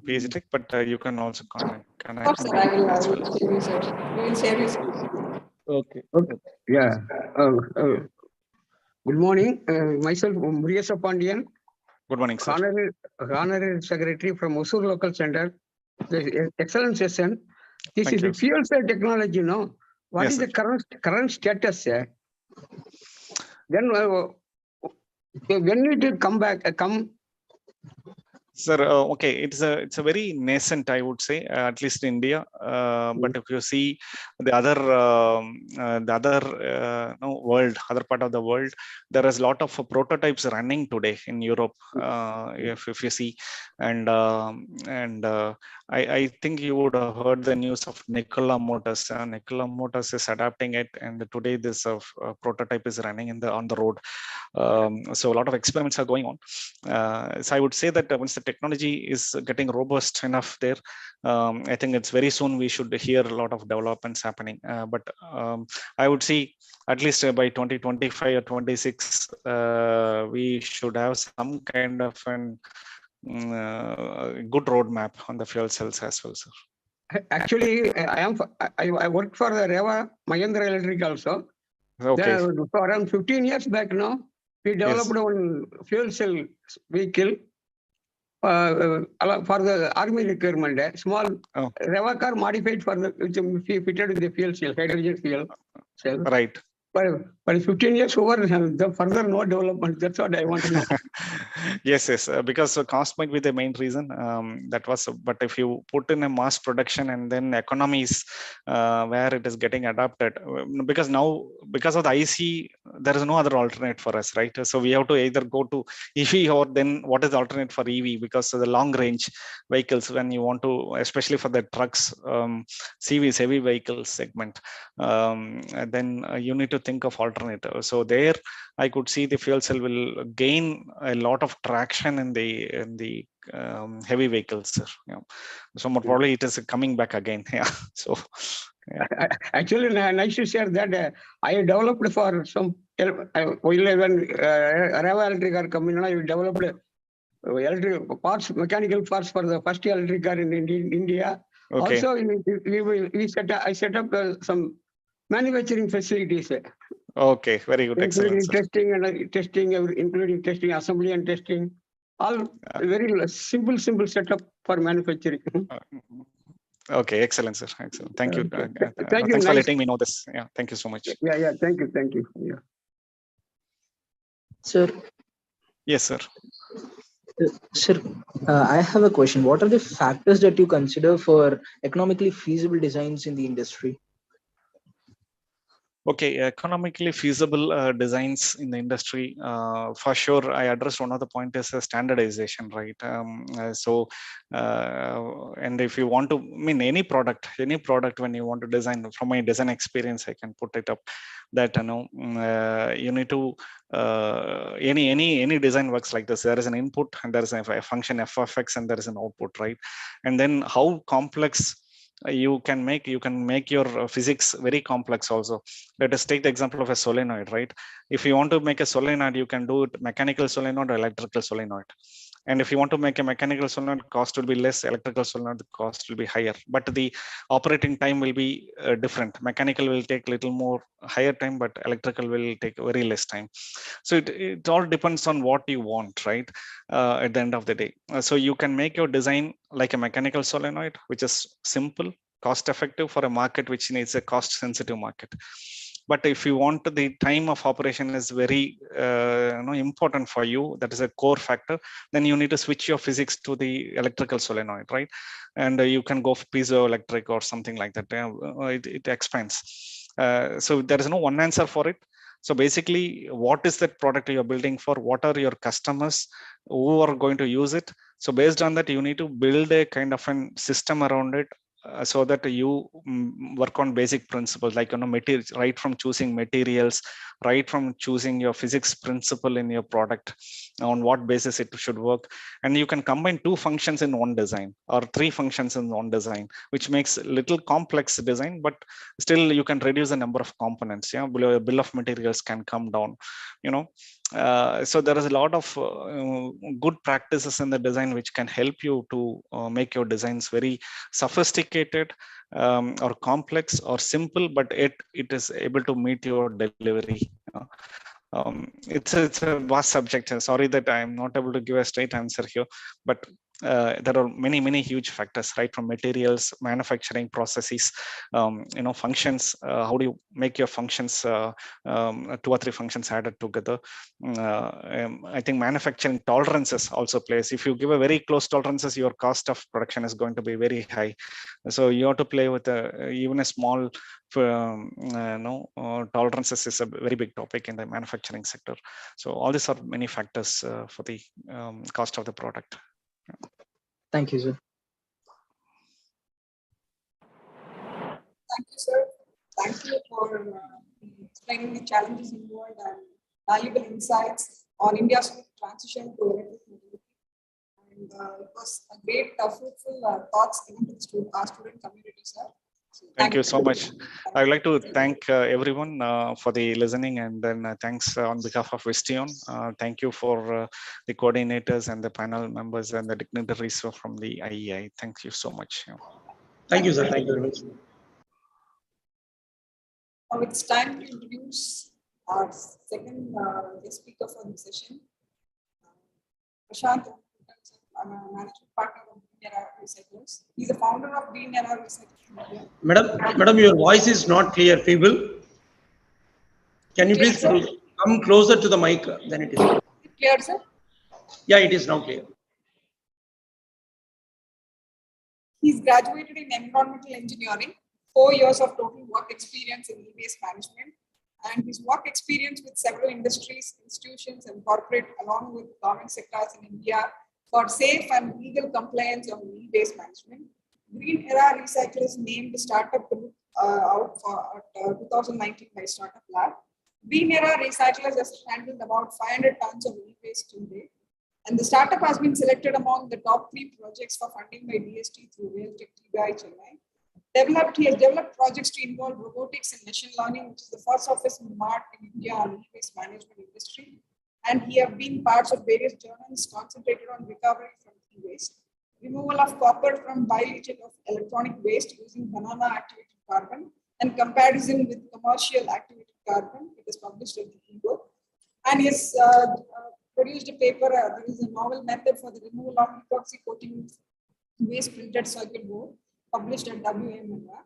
PhD Tech, but you can also connect Sir, I will share you, sir. We will share you, sir. Okay. Yeah. Good morning. Myself, Muriyasa Pandian. Good morning, sir. Honorary Secretary from Hosur Local Center. The excellent session. This Thank is you. the fuel cell technology, no? What Yes, is sir. the current status? Then when it will come back, Sir, okay, it's a very nascent, I would say, at least in India. But if you see the other world, other part of the world, there is a lot of prototypes running today in Europe. If you see, and I think you would have heard the news of Nikola Motors. Nikola Motors is adapting it, and today this prototype is running on the road. So a lot of experiments are going on. So I would say that once the technology is getting robust enough there, I think it's very soon we should hear a lot of developments happening. But I would see at least by 2025 or 26, we should have some kind of an good roadmap on the fuel cells as well, sir. actually, I worked for the Reva Mahindra Electric also. Okay. So around 15 years back now, we developed one fuel cell vehicle for the army requirement. A small Reva car modified for the fitted with the fuel cell, hydrogen fuel cell. Right. But 15 years over, the further no development. That's what I want to know. Yes, because cost might be the main reason. But if you put in a mass production and then economies where it is getting adapted, because of the IC, there is no other alternate for us, right? So we have to either go to EV or then what is the alternate for EV? Because of the long range vehicles, when you want to, especially for the trucks, CVs, heavy vehicles segment, then you need to think of alternative. So there I could see the fuel cell will gain a lot of traction in the heavy vehicles. Yeah. So more probably it is coming back again. Yeah. So yeah. Actually, nice to share that I developed for some when Reva electric car coming, I developed electric parts, mechanical parts for the first electric car in India. Okay. Also, I set up some manufacturing facilities. Okay, very good. Including Excellent, testing, including testing, assembly and testing. All very simple setup for manufacturing. Okay, excellent, sir. Excellent. Thank you. Thank Thanks you. for letting me know this. Yeah, thank you so much. Yeah. Thank you. Yeah. Sir. Yes, sir. Sir, I have a question. What are the factors that you consider for economically feasible designs in the industry? Okay, economically feasible designs in the industry. For sure, I addressed one of the point is standardization, right? And if you want to, any product when you want to design, from my design experience, I can put it up that you need to any design works like this. There is an input and there is a function f of x and there is an output, right? And then how complex you can make your physics very complex also. Let us take the example of a solenoid, right? If you want to make a solenoid, you can do it mechanical solenoid or electrical solenoid. And if you want to make a mechanical solenoid, cost will be less. Electrical solenoid, the cost will be higher. But the operating time will be different. Mechanical will take little more higher time, but electrical will take very less time. So it all depends on what you want, right? At the end of the day. So you can make your design like a mechanical solenoid, which is simple cost effective for a market which needs a cost sensitive market. But if you want the time of operation is very important for you, that is a core factor, then you need to switch your physics to the electrical solenoid, right? And you can go for piezoelectric or something like that. It expands. So there is no one answer for it. So basically, what is that product you're building for? What are your customers who are going to use it? So based on that, you need to build a kind of a system around it. So that you work on basic principles like materials, right from choosing materials, right from choosing your physics principle in your product, on what basis it should work, and you can combine 2 functions in one design or 3 functions in one design, which makes little complex design, but still you can reduce the number of components. Bill of materials can come down. So there is a lot of good practices in the design which can help you to make your designs very sophisticated or complex or simple, but it is able to meet your delivery. It's a vast subject. Sorry that I'm not able to give a straight answer here, but there are many huge factors, right from materials, manufacturing processes, functions. How do you make your functions 2 or 3 functions added together? I think manufacturing tolerances also plays. If you give a very close tolerances, your cost of production is going to be very high. So you have to play with even a small tolerances is a very big topic in the manufacturing sector. So all these are many factors for the cost of the product. Thank you, sir. Thank you, sir. Thank you for explaining the challenges involved and valuable insights on India's transition to electric mobility. And it was a great, fruitful thoughts given to our student community, sir. Thank you so much. I would like to thank everyone for the listening, and then thanks on behalf of Vistion. Thank you for the coordinators and the panel members and the dignitaries from the IEI. Thank you so much. Thank you, sir. Thank you very much. Now it's time to introduce our second guest speaker for the session, Prashant, managing partner of Green Era Recyclers. He's the founder of Green Era Recyclers. Madam, your voice is not clear, feeble. Can you please come closer to the mic? Then it is clear, sir. Yeah, it is now clear. He's graduated in environmental engineering, 4 years of total work experience in e-waste management, and his work experience with several industries, institutions, and corporate, along with government sectors in India, for safe and legal compliance of e-waste management. Green Era Recyclers named the startup out for 2019 by Startup Lab. Green Era Recyclers has handled about 500 tons of e-waste today, and the startup has been selected among the top 3 projects for funding by DST through Realtech TBI Chennai. He has developed projects to involve robotics and machine learning, which is the first of its mark in India on e-waste management industry. And he has been parts of various journals concentrated on recovery from e-waste, removal of copper from bi-leachate of electronic waste using banana activated carbon, and comparison with commercial activated carbon. It is published at the EGO. And he has produced a paper. There is a novel method for the removal of epoxy coating waste printed circuit board, published at WMMR.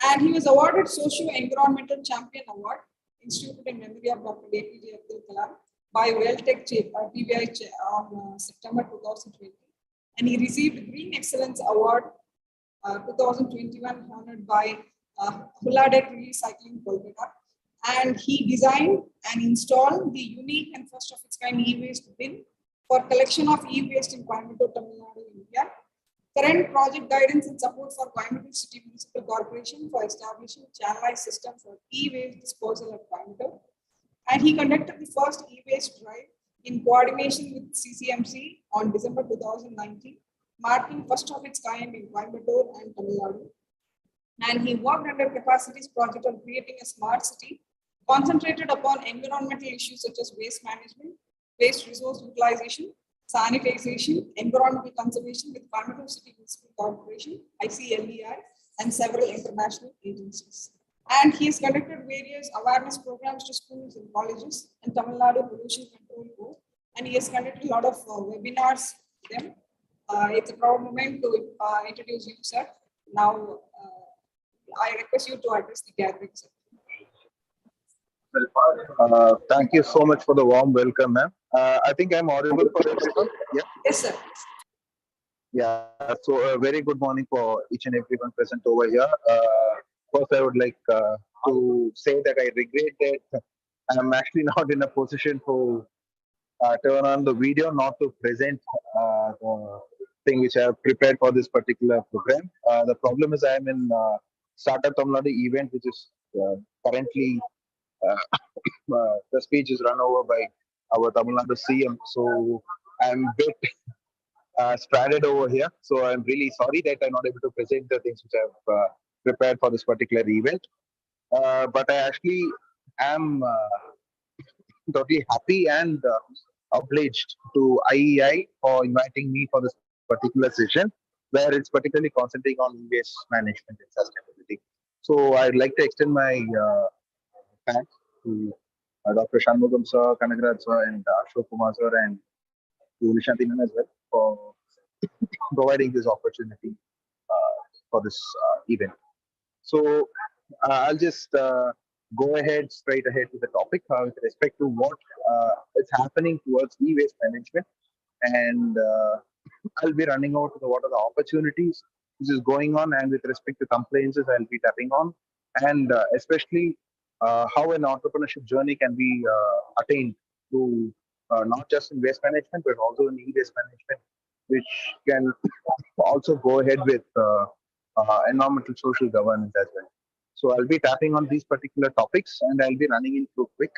And he was awarded Socio-Environmental Champion Award, instituted in memory of Dr. APJ Abdul Kalam, by Realtech TBI on September 2020. And he received Green Excellence Award 2021, honored by Huladet Recycling Kolkata. And he designed and installed the unique and first of its kind e-waste bin for collection of e-waste in Coimbatore, Tamil Nadu, India. Current project guidance and support for Coimbatore City Municipal Corporation for establishing a channelized system for e-waste disposal at Coimbatore. And he conducted the first e-waste drive in coordination with CCMC on December 2019, marking first of its kind in Coimbatore and Tamil Nadu. And he worked under Capacities project on creating a smart city concentrated upon environmental issues such as waste management, waste resource utilization, sanitization, environmental conservation with Coimbatore City Municipal Corporation, ICLEI, and several international agencies. And he has conducted various awareness programs to schools and colleges and Tamil Nadu Pollution Control Board. And he has conducted a lot of webinars with them. It's a proud moment to introduce you, sir. Now, I request you to address the gathering, sir. Thank you so much for the warm welcome, ma'am. I think I'm audible for everyone. Yeah. Yes, sir. Yeah. So a very good morning for each and everyone present over here. First, I would like to say that I regret that I'm actually not in a position to turn on the video, not to present the thing which I have prepared for this particular program. The problem is I'm in Startup Tamil Nadu event, which is currently the speech is run over by our Tamil Nadu CM. So I'm a bit stranded over here. So I'm really sorry that I'm not able to present the things which I've prepared for this particular event. But I actually am totally happy and obliged to IEI for inviting me for this particular session, where it's particularly concentrating on waste management and sustainability. So I'd like to extend my thanks to Dr. Shanmugam sir, Kanagraj sir, and Ashok Kumar sir, and to Nishanti ma'am as well for providing this opportunity for this event. So I'll just go ahead straight ahead with the topic with respect to what is happening towards e-waste management, and I'll be running out to what are the opportunities which is going on, and with respect to compliances, I'll be tapping on, and especially how an entrepreneurship journey can be attained to not just in waste management but also in e-waste management, which can also go ahead with environmental social governance as well. So I'll be tapping on these particular topics and I'll be running in through quick.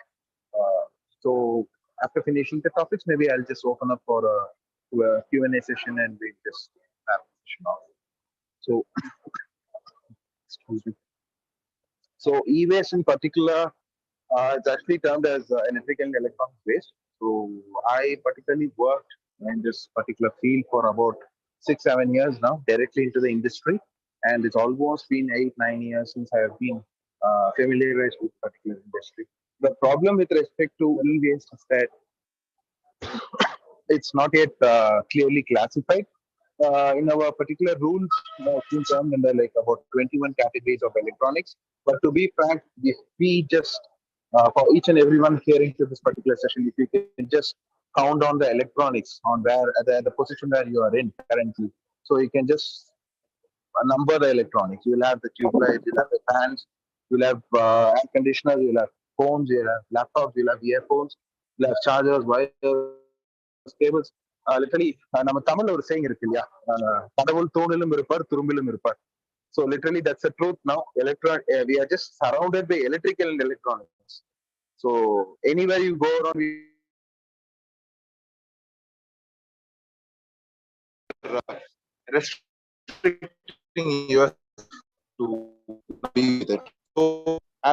So after finishing the topics, maybe I'll just open up for a Q&A session and we'll just have a session off. So, excuse me. So e-waste in particular, it's actually termed as electrical and electronic waste. So I particularly worked in this particular field for about 6-7 years now, directly into the industry. And it's almost been 8-9 years since I have been familiarized with particular industry. The problem with respect to e-waste is that it's not yet clearly classified. In our particular rules, it's been termed in like about 21 categories of electronics. But to be frank, if we just, for each and everyone hearing to this particular session, if you can just count on the electronics on where, the position where you are in currently. So you can just number the electronics. You'll have the tube lights, you'll have the fans, you'll have air conditioners, you'll have phones, you'll have laptops, you'll have earphones, you'll have chargers, wires, cables. Literally, நம்ம தமிழ்ல ஒரு saying இருக்கு இல்லையா, கடவுள் தூணிலும் இருப்பார் துரும்பிலும் இருப்பார். So literally that's the truth now. We are just surrounded by electrical and electronics. So anywhere you go around, restricting yourself to be with it. So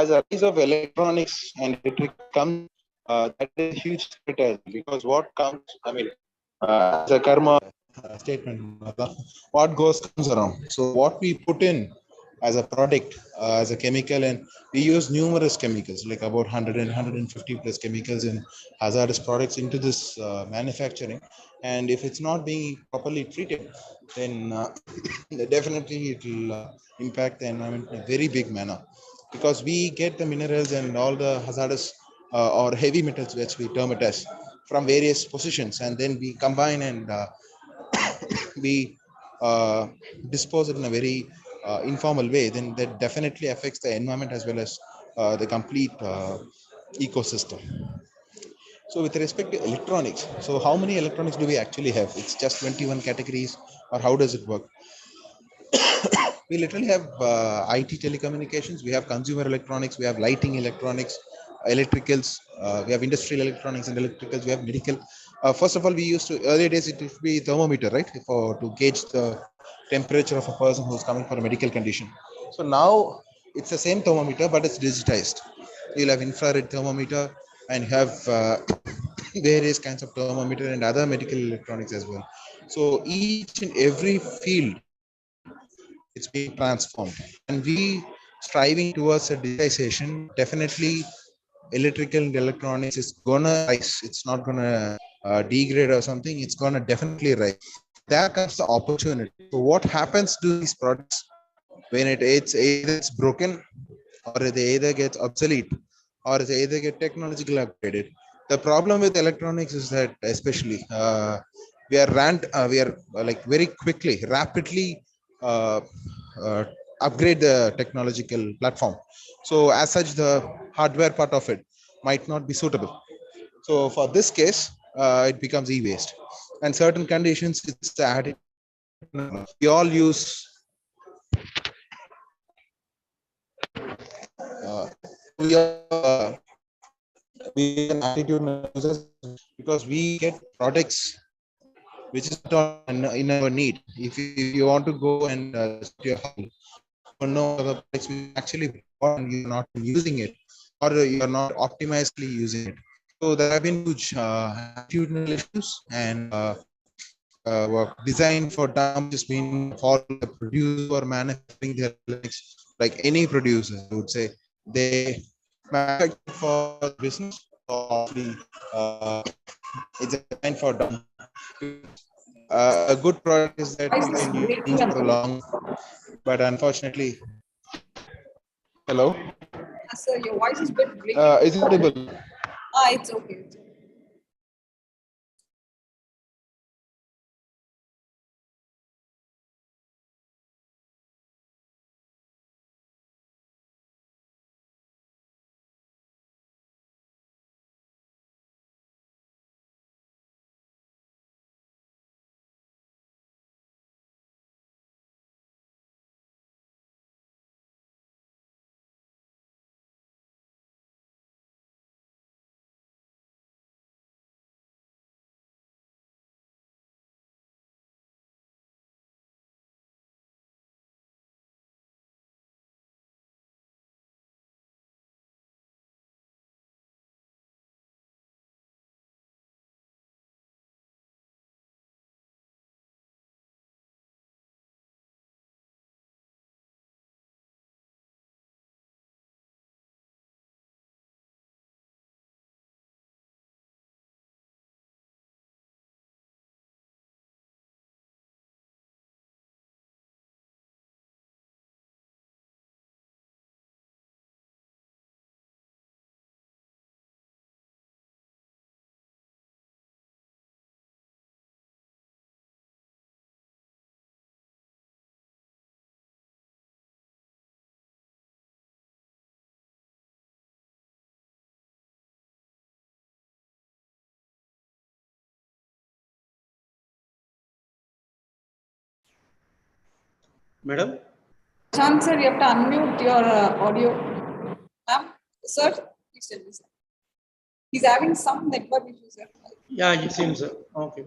as a rise of electronics and electric comes, that is a huge threat because what comes, I mean, as a karma statement, what goes comes around. So what we put in as a product, as a chemical, and we use numerous chemicals, like about 100 and 150 plus chemicals and hazardous products into this manufacturing. And if it's not being properly treated, then definitely it will impact the environment in a very big manner, because we get the minerals and all the hazardous or heavy metals, which we term it as, from various positions, and then we combine and we dispose it in a very informal way. Then that definitely affects the environment as well as the complete ecosystem. So with respect to electronics, so how many electronics do we actually have? It's just 21 categories, or how does it work? We literally have IT telecommunications, we have consumer electronics, we have lighting electronics, electricals, we have industrial electronics and electricals, we have medical. First of all, we used to, earlier days it would be thermometer, right, to gauge the temperature of a person who's coming for a medical condition. So now it's the same thermometer, but it's digitized. You'll have infrared thermometer and have various kinds of thermometer and other medical electronics as well. So each and every field, it's being transformed, and we striving towards a digitization. Definitely electrical and electronics is gonna rise. It's not gonna degrade or something. It's gonna definitely rise. There comes the opportunity. So what happens to these products when it's either it's broken, or it either gets obsolete, or it either get technologically upgraded. The problem with electronics is that, especially, we are like very quickly, rapidly uh, uh, upgrade the technological platform. So as such, the hardware part of it might not be suitable. So for this case, it becomes e-waste. And certain conditions, it's the attitude. We all use. We we an attitude users because we get products which is not in our need. If you want to go and set your house, you know the products we actually bought and you're not using it, or you are not optimizedly using it. So there have been huge attitudinal issues and design for dumb, which has been for the producer or manufacturing their electronics, like any producer, I would say, they manufacture for business or the it's designed for dumb. A good product is that you can use for a long, but unfortunately, hello. Sir, your voice is a bit breaking. Is it audible? It's okay. Madam? Chan sir, you have to unmute your audio. Ma'am, sir, please tell me, sir. He's having some network issues, sir. Yeah, it seems so. Okay.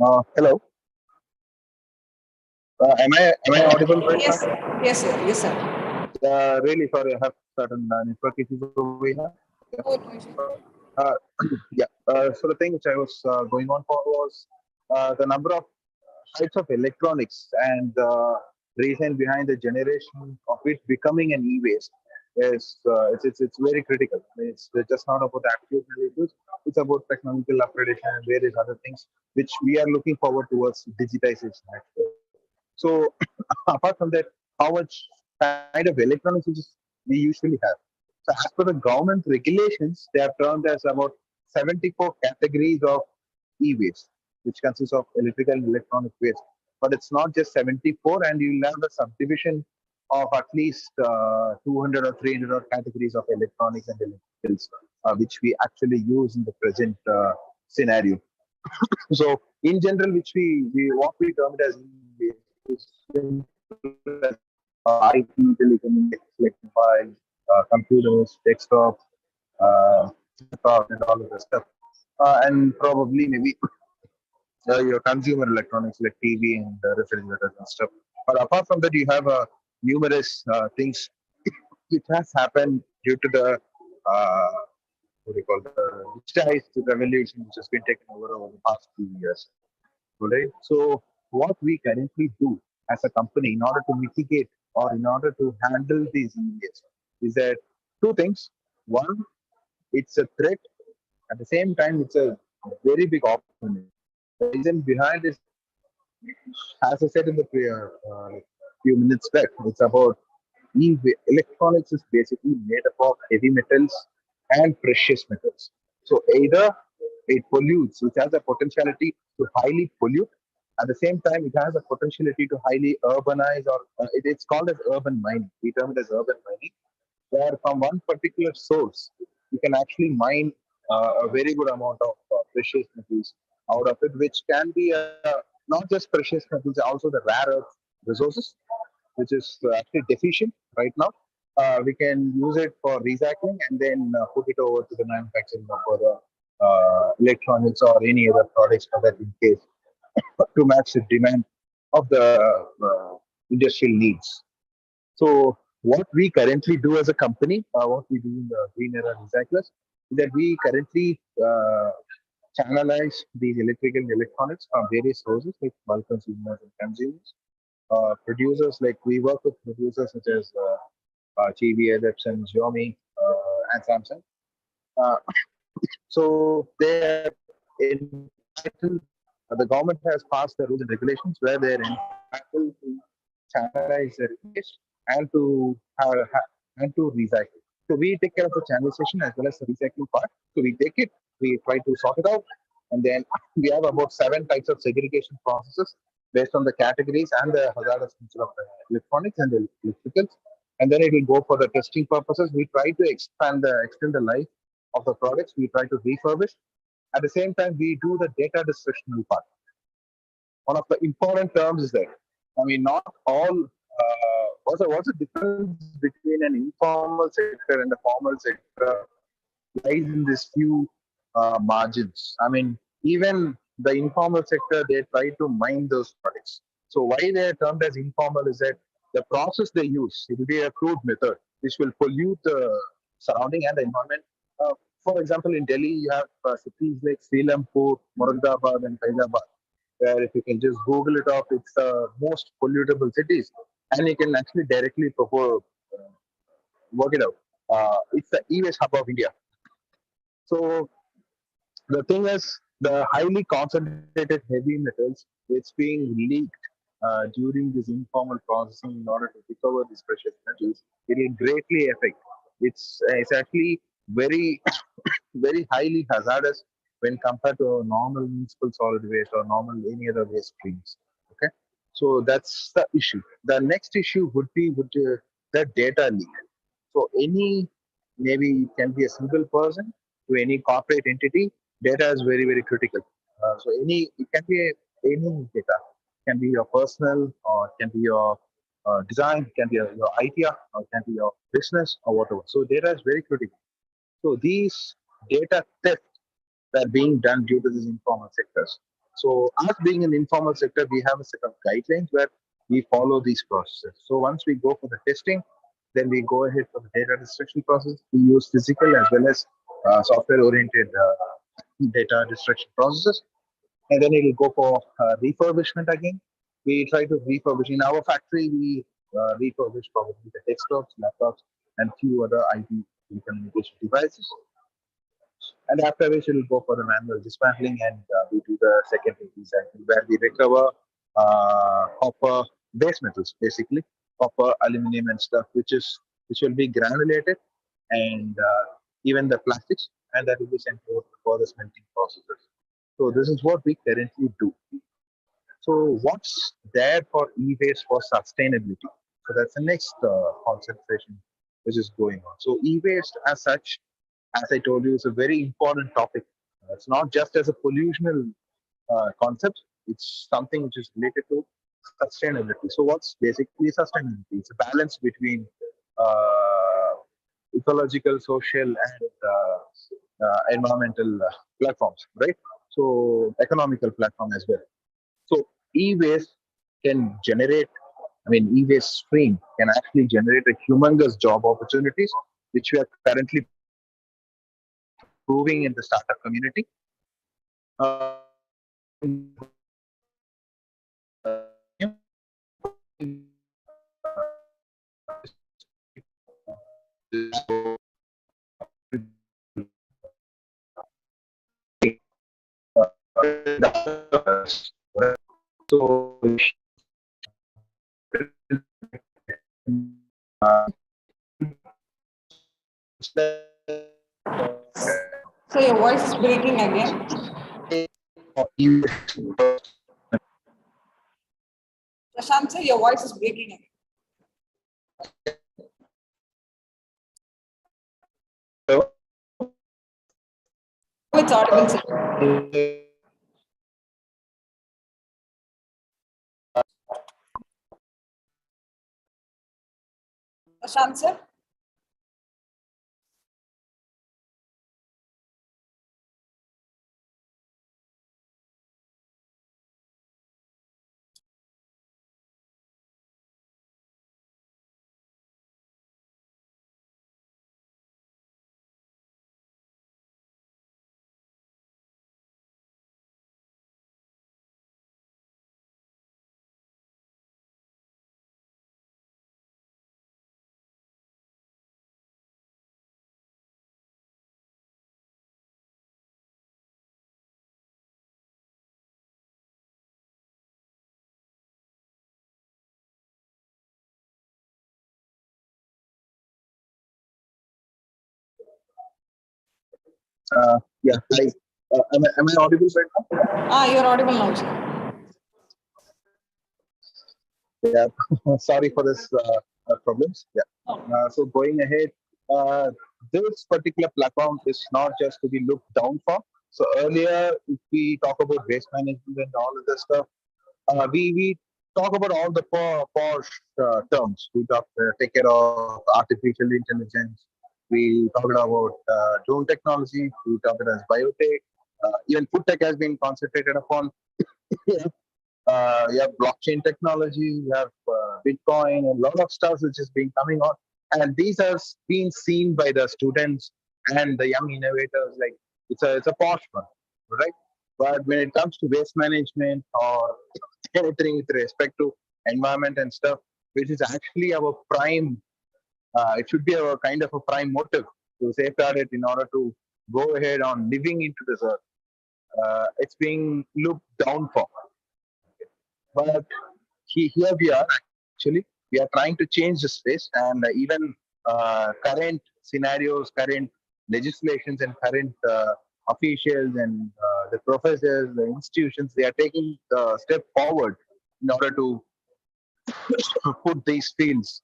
Hello. Am I audible right Yes, now? yes, sir. Yes, sir. Really sorry, I have certain network issues over here. Oh, no issue. Uh, yeah. So the thing which I was going on for was the number of types of electronics and the reason behind the generation of it becoming an e-waste is it's very critical. I mean, it's just not about attitudinal issues. It's about technological upgradation and various other things which we are looking forward towards digitization. Actually. So apart from that, how much kind of electronics we usually have? So as per the government regulations, they have termed as about 74 categories of e-waste, which consists of electrical and electronic waste. But it's not just 74, and you'll have a subdivision of at least 200 or 300 or categories of electronics and electricals, which we actually use in the present scenario. So in general, which we what we term it as IT, telecommunications, like mobile, computers, desktop, laptop, and all of that stuff. And probably maybe your consumer electronics like TV and refrigerators and stuff. But apart from that, you have numerous things which has happened due to the what do you call the digitized revolution which has been taken over the past few years. Right? So what we currently do as a company in order to mitigate or in order to handle these areas is that two things. One, it's a threat. At the same time, it's a very big opportunity. The reason behind this, as I said in the few minutes back, it's about electronics is basically made up of heavy metals and precious metals. So either it pollutes, which has a potentiality to highly pollute. At the same time, it has a potentiality to highly urbanize, or it's called as urban mining. We term it as urban mining, where from one particular source, you can actually mine a very good amount of precious metals out of it, which can be not just precious metals, also the rare earth resources, which is actually deficient right now. We can use it for recycling and then put it over to the manufacturing of other electronics or any other products for that in case to match the demand of the industrial needs. So what we currently do as a company, what we do in the Green Era Recyclers, is that we currently channelize these electrical and electronics from various sources like bulk consumers and consumers. Producers, like we work with producers such as GV, Epson, Xiaomi, and Samsung. So they are entitled, the government has passed the rules and regulations where they are entitled to channelize their waste and to and to recycle. So we take care of the channelization as well as the recycling part. So we take it, we try to sort it out, and then we have about 7 types of segregation processes based on the categories and the hazardous nature of the electronics and the electricals. And then it will go for the testing purposes. We try to extend the life of the products. We try to refurbish. At the same time, we do the data destructional part. One of the important terms is that, I mean, not all. What's the difference between an informal sector and a formal sector lies in this few margins. I mean, even the informal sector, they try to mine those products. So why they are termed as informal is that the process they use, it will be a crude method, which will pollute the surrounding and the environment. For example, in Delhi, you have cities like Srilampur, Moradabad, and Hyderabad, where if you can just Google it up, it's the most pollutable cities, and you can actually directly propose, work it out. It's the e-waste hub of India. So the thing is, the highly concentrated heavy metals, it's being leaked during this informal processing in order to recover these precious metals. It will greatly affect. It's actually very very highly hazardous when compared to normal municipal solid waste or normal any other waste streams. Okay, so that's the issue. The next issue would be the data leak. So maybe it can be a single person to any corporate entity. Data is very critical. So it can be any data. It can be your personal, or it can be your design, it can be your idea, or it can be your business or whatever. So data is very critical. So these data theft that are being done due to these informal sectors. So us being an informal sector, we have a set of guidelines where we follow these processes. So once we go for the testing, then we go ahead for the data destruction process. We use physical as well as software-oriented data destruction processes. And then it will go for refurbishment again. We try to refurbish. In our factory, we refurbish probably the desktops, laptops, and few other IT communication devices. And after which it will go for the manual dismantling, and we do the secondary recycling where we recover copper base metals, basically copper, aluminum, and stuff, which will be granulated, and even the plastics, and that will be sent over for the smelting processes. So this is what we currently do. So what's there for e-waste for sustainability? So that's the next concentration which is going on. So e-waste as such, as I told you, is a very important topic. It's not just as a pollutional concept. It's something which is related to sustainability. So what's basically sustainability? It's a balance between ecological, social, and environmental platforms, right? So economical platform as well. So e-waste can generate, e-waste stream can actually generate a humongous job opportunities, which we are currently proving in the startup community. So So your voice is breaking again. Prashant sir, your voice is breaking again. Hello? It's audible, sir. Prashant sir. Yeah, hi. Am I audible right now? You're audible now, sir. Yeah, sorry for this problems. Yeah. So going ahead, this particular platform is not just to be looked down for. So earlier, if we talk about waste management and all of this stuff, we talk about all the posh terms. We take care of artificial intelligence. We talked about drone technology. We talked about biotech. Even food tech has been concentrated upon. You have blockchain technology, you have Bitcoin, a lot of stuff which is being coming on, and these have been seen by the students and the young innovators like it's a posh one, right? But when it comes to waste management or anything with respect to environment and stuff, which is actually our prime, it should be our kind of a prime motive to safeguard it in order to go ahead on living into this earth. It's being looked down for. But here we are actually, we are trying to change the space, and even current scenarios, current legislations, and current officials and the professors, the institutions, they are taking the step forward in order to put these fields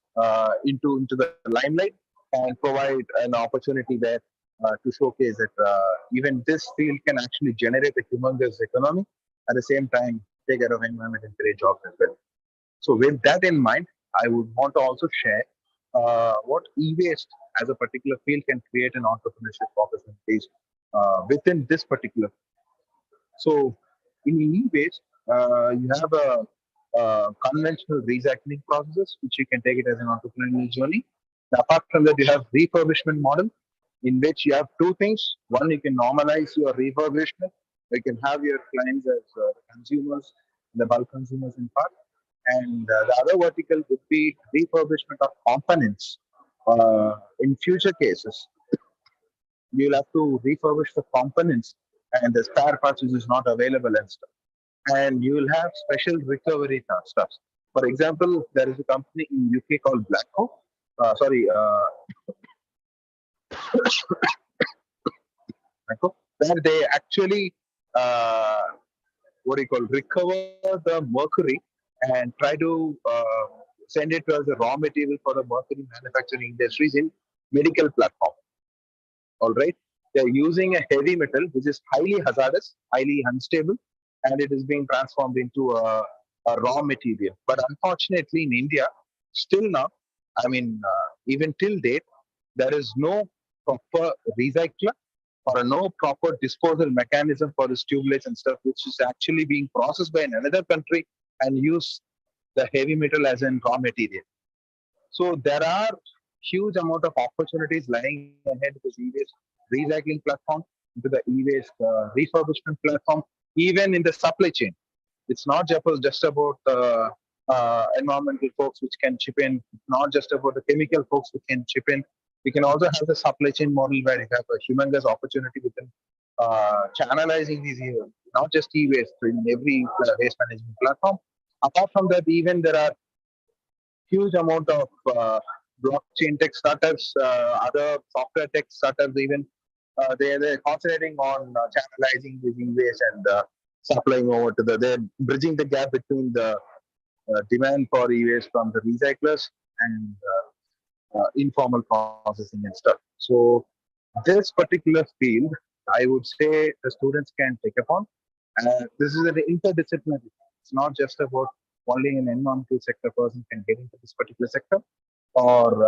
into the limelight and provide an opportunity there to showcase that even this field can actually generate a humongous economy at the same time take care of environment and create jobs as well. So with that in mind, I would want to also share what e-waste as a particular field can create an entrepreneurship opportunities within this particular. So in e-waste, you have a conventional recycling processes, which you can take it as an entrepreneurial journey. Apart from that, you have refurbishment model, in which you have two things. One, you can normalize your refurbishment. You can have your clients as consumers, the bulk consumers in part. And the other vertical would be refurbishment of components. In future cases, you'll have to refurbish the components and the spare parts which is not available and stuff. And you will have special recovery stuff. For example, there is a company in UK called Blacko. Where they actually recover the mercury and try to send it as a raw material for the mercury manufacturing industries in medical platform. All right, they're using a heavy metal which is highly hazardous, highly unstable, and it is being transformed into a raw material. But unfortunately, in India, still now, I mean, even till date, there is no proper recycler or no proper disposal mechanism for this tubeless and stuff, which is actually being processed by another country and use the heavy metal as in raw material. So there are huge amount of opportunities lying ahead with the e-waste recycling platform, into the e-waste refurbishment platform, even in the supply chain. It's not just about environmental folks which can chip in, not just about the chemical folks who can chip in. We can also have the supply chain model where you have a humongous opportunity within channelizing these, not just e-waste, in every waste management platform. Apart from that, even there are huge amount of blockchain tech startups, other software tech startups, even they're concentrating on channelizing the e-waste and supplying over to they're bridging the gap between the demand for e-waste from the recyclers and informal processing and stuff. So this particular field, I would say the students can take upon. This is an interdisciplinary. It's not just about only an environmental sector person can get into this particular sector, or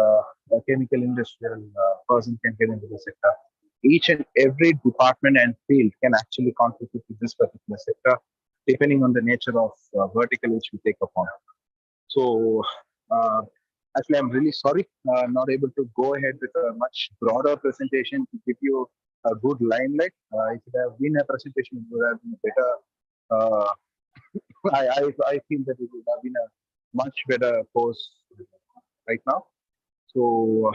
a chemical industrial person can get into the sector. Each and every department and field can actually contribute to this particular sector, depending on the nature of vertical which we take upon. So, actually, I'm really sorry, not able to go ahead with a much broader presentation to give you a good limelight. If it have been a presentation, it would have been better. I feel that it would have been a much better course right now. So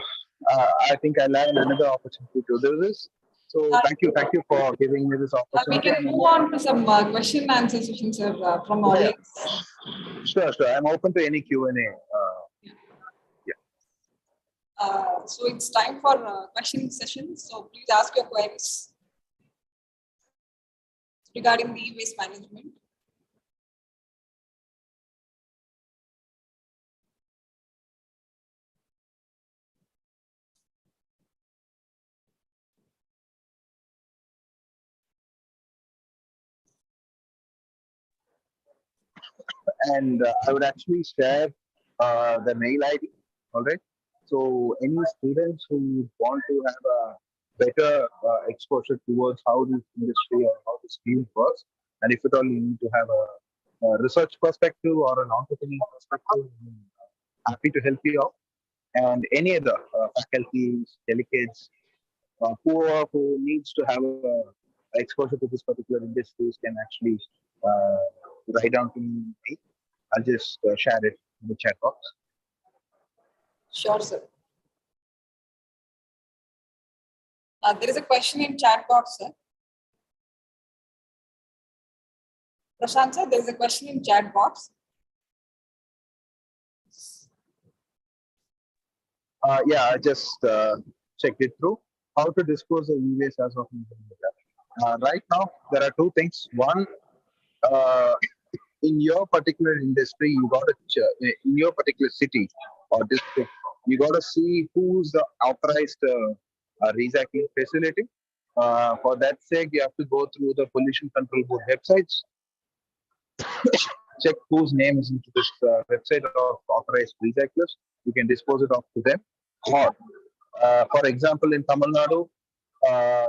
I think I'll have another opportunity to do this. So thank you for giving me this We opportunity. can move on to some question and answer session, sir, from audience. Sure. I'm open to any Q&A. So it's time for question session. So please ask your queries regarding the e-waste management. And I would actually share the mail ID. All right. So any students who want to have a better exposure towards how this industry or how this field works, and if at all you need to have a research perspective or an entrepreneurial perspective, I'm happy to help you out. And any other faculties, delegates, who needs to have exposure to this particular industries can actually write down to me. I'll just share it in the chat box. Sure, sir. There is a question in chat box, sir. Prashant, sir, there is a question in chat box. Yeah, I just checked it through. How to dispose of e-waste as of right now, there are two things. One, in your particular industry, you got to in your particular city or district, you got to see who's the authorized recycling facility. For that sake, you have to go through the pollution control board websites, check whose name is into this website of authorized recyclers. You can dispose it off to them. Or, for example, in Tamil Nadu,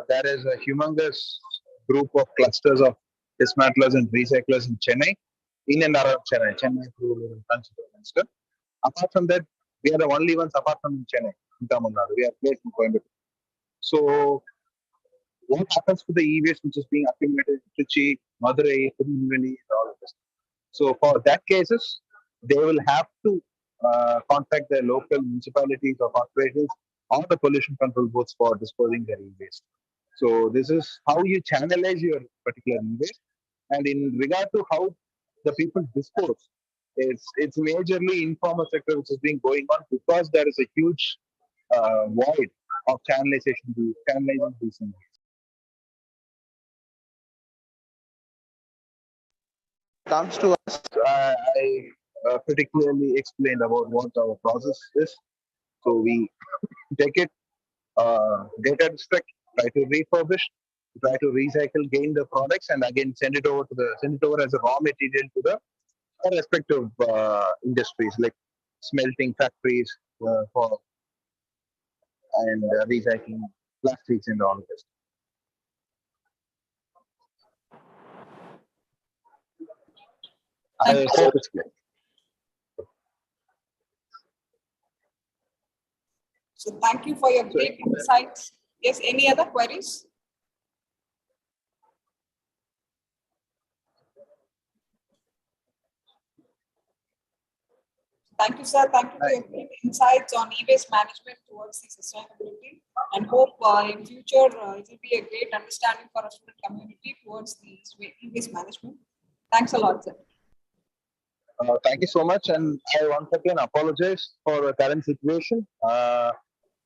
there is a humongous group of clusters of dismantlers and recyclers in Chennai, in and around Chennai, and stuff. Apart from that, we are the only ones apart from Chennai, in Tamil Nadu. We are placed in Coimbatore. So, what happens to the e-waste which is being accumulated in Trichy, Madurai, Tirunelveli, all of this? So, for that cases, they will have to contact their local municipalities or corporations or the pollution control boards for disposing their e-waste. So, this is how you channelize your particular e-waste. And in regard to how the people dispose, it's majorly informal sector which is being going on because there is a huge void of channelizing these things. Comes to us, I pretty clearly explained about what our process is. So we take it, data extract, try to refurbish, try to recycle, gain the products, and again send it over as a raw material to the respective industries like smelting factories for and recycling plastics and all this. I hope it's clear. So thank you for your great insights. Yes, any other queries? Thank you, sir. Thank you for your great insights on e-waste management towards the sustainability, and hope in future it will be a great understanding for our student community towards the e-waste management. Thanks a lot, sir. Thank you so much, and I once again apologize for the current situation.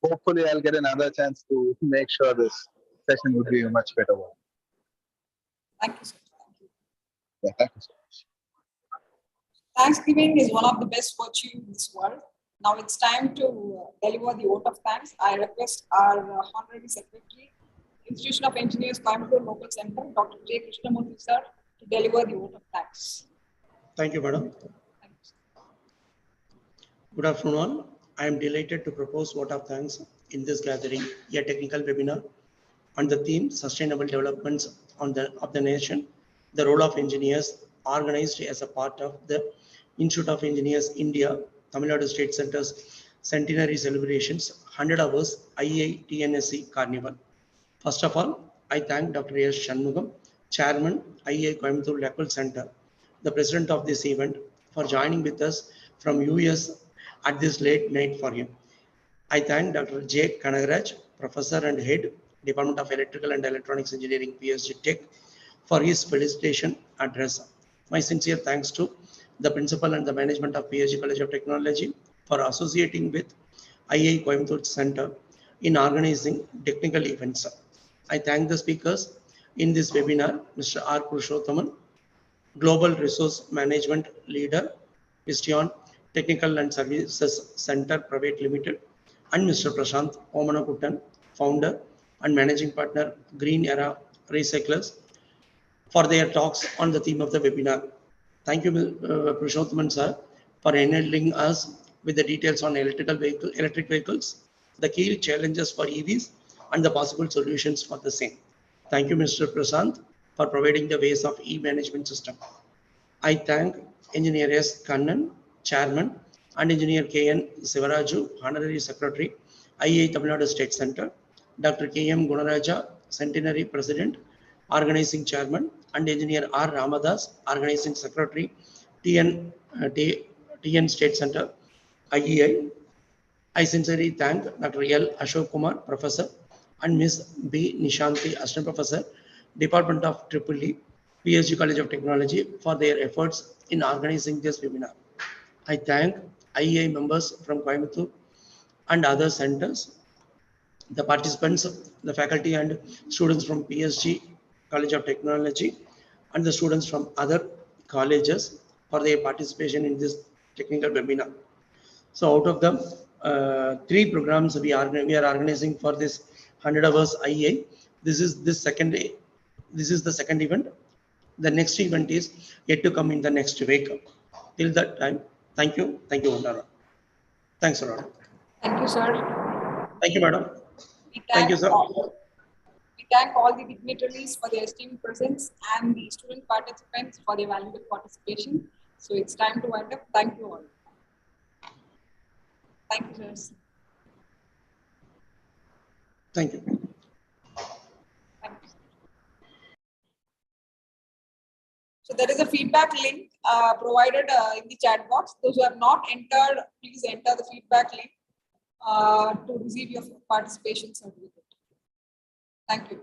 Hopefully, I'll get another chance to make sure this session would be a much better one. Thank you, sir. Thank you. Yeah, thank you so much. Thanksgiving is one of the best virtues in this world. Now it's time to deliver the vote of thanks. I request our Honorary Secretary, Institution of Engineers, Coimbatore Local Center, Dr. J. Krishnamurthy, sir, to deliver the vote of thanks. Thank you, madam. Thank you. Good afternoon. I am delighted to propose vote of thanks in this gathering, a technical webinar on the theme Sustainable Developments of the Nation, the role of engineers, organized as a part of the Institute of Engineers India, Tamil Nadu State Center's centenary celebrations, 100 hours IEI TNSC Carnival. First of all, I thank Dr. S. Shanmugam, Chairman, IEI Coimbatore Local Center, the president of this event, for joining with us from US at this late night for him. I thank Dr. J. Kanagaraj, Professor and Head, Department of Electrical and Electronics Engineering, PSG Tech, for his felicitation address. My sincere thanks to the Principal and the Management of PSG College of Technology for associating with IEI Coimbatore Center in organizing technical events. I thank the speakers in this webinar, Mr. R. Purushothaman, Global Resource Management Leader, Pistion Technical and Services Center Private Limited, and Mr. Prashant Omanakuttan, Founder and Managing Partner, Green Era Recyclers, for their talks on the theme of the webinar. Thank you, Purushothaman sir, for enabling us with the details on electric vehicles, the key challenges for EVs, and the possible solutions for the same. Thank you, Mr. Prashant, for providing the ways of e-management system. I thank Engineer S. Kannan, Chairman, and Engineer K.N. Sivaraju, Honorary Secretary, IEI Tamil Nadu State Center, Dr. K.M. Gunaraja, Centenary President, Organizing Chairman, and Engineer R. Ramadas, Organizing Secretary, TN State Center, IEI. I sincerely thank Dr. L. Ashok Kumar, Professor, and Ms. B. Nishanti, Assistant Professor, Department of EEE, PSG College of Technology, for their efforts in organizing this webinar. I thank IEI members from Coimbatore and other centers, the participants, the faculty and students from PSG College of Technology, and the students from other colleges for their participation in this technical webinar. So out of the 3 programs we are organizing for this 100 hours IEI, this is the second event. The next event is yet to come in the next week. Till that time, thank you, Vandana. Thanks a lot. Thank you, sir. Thank you, madam. Thank you, sir. We thank all the dignitaries for their esteemed presence and the student participants for their valuable participation. So it's time to wind up. Thank you all. Thank you, sir. Thank you. Thank you. So there is a feedback link provided in the chat box. Those who have not entered, please enter the feedback link to receive your participation certificate. Thank you.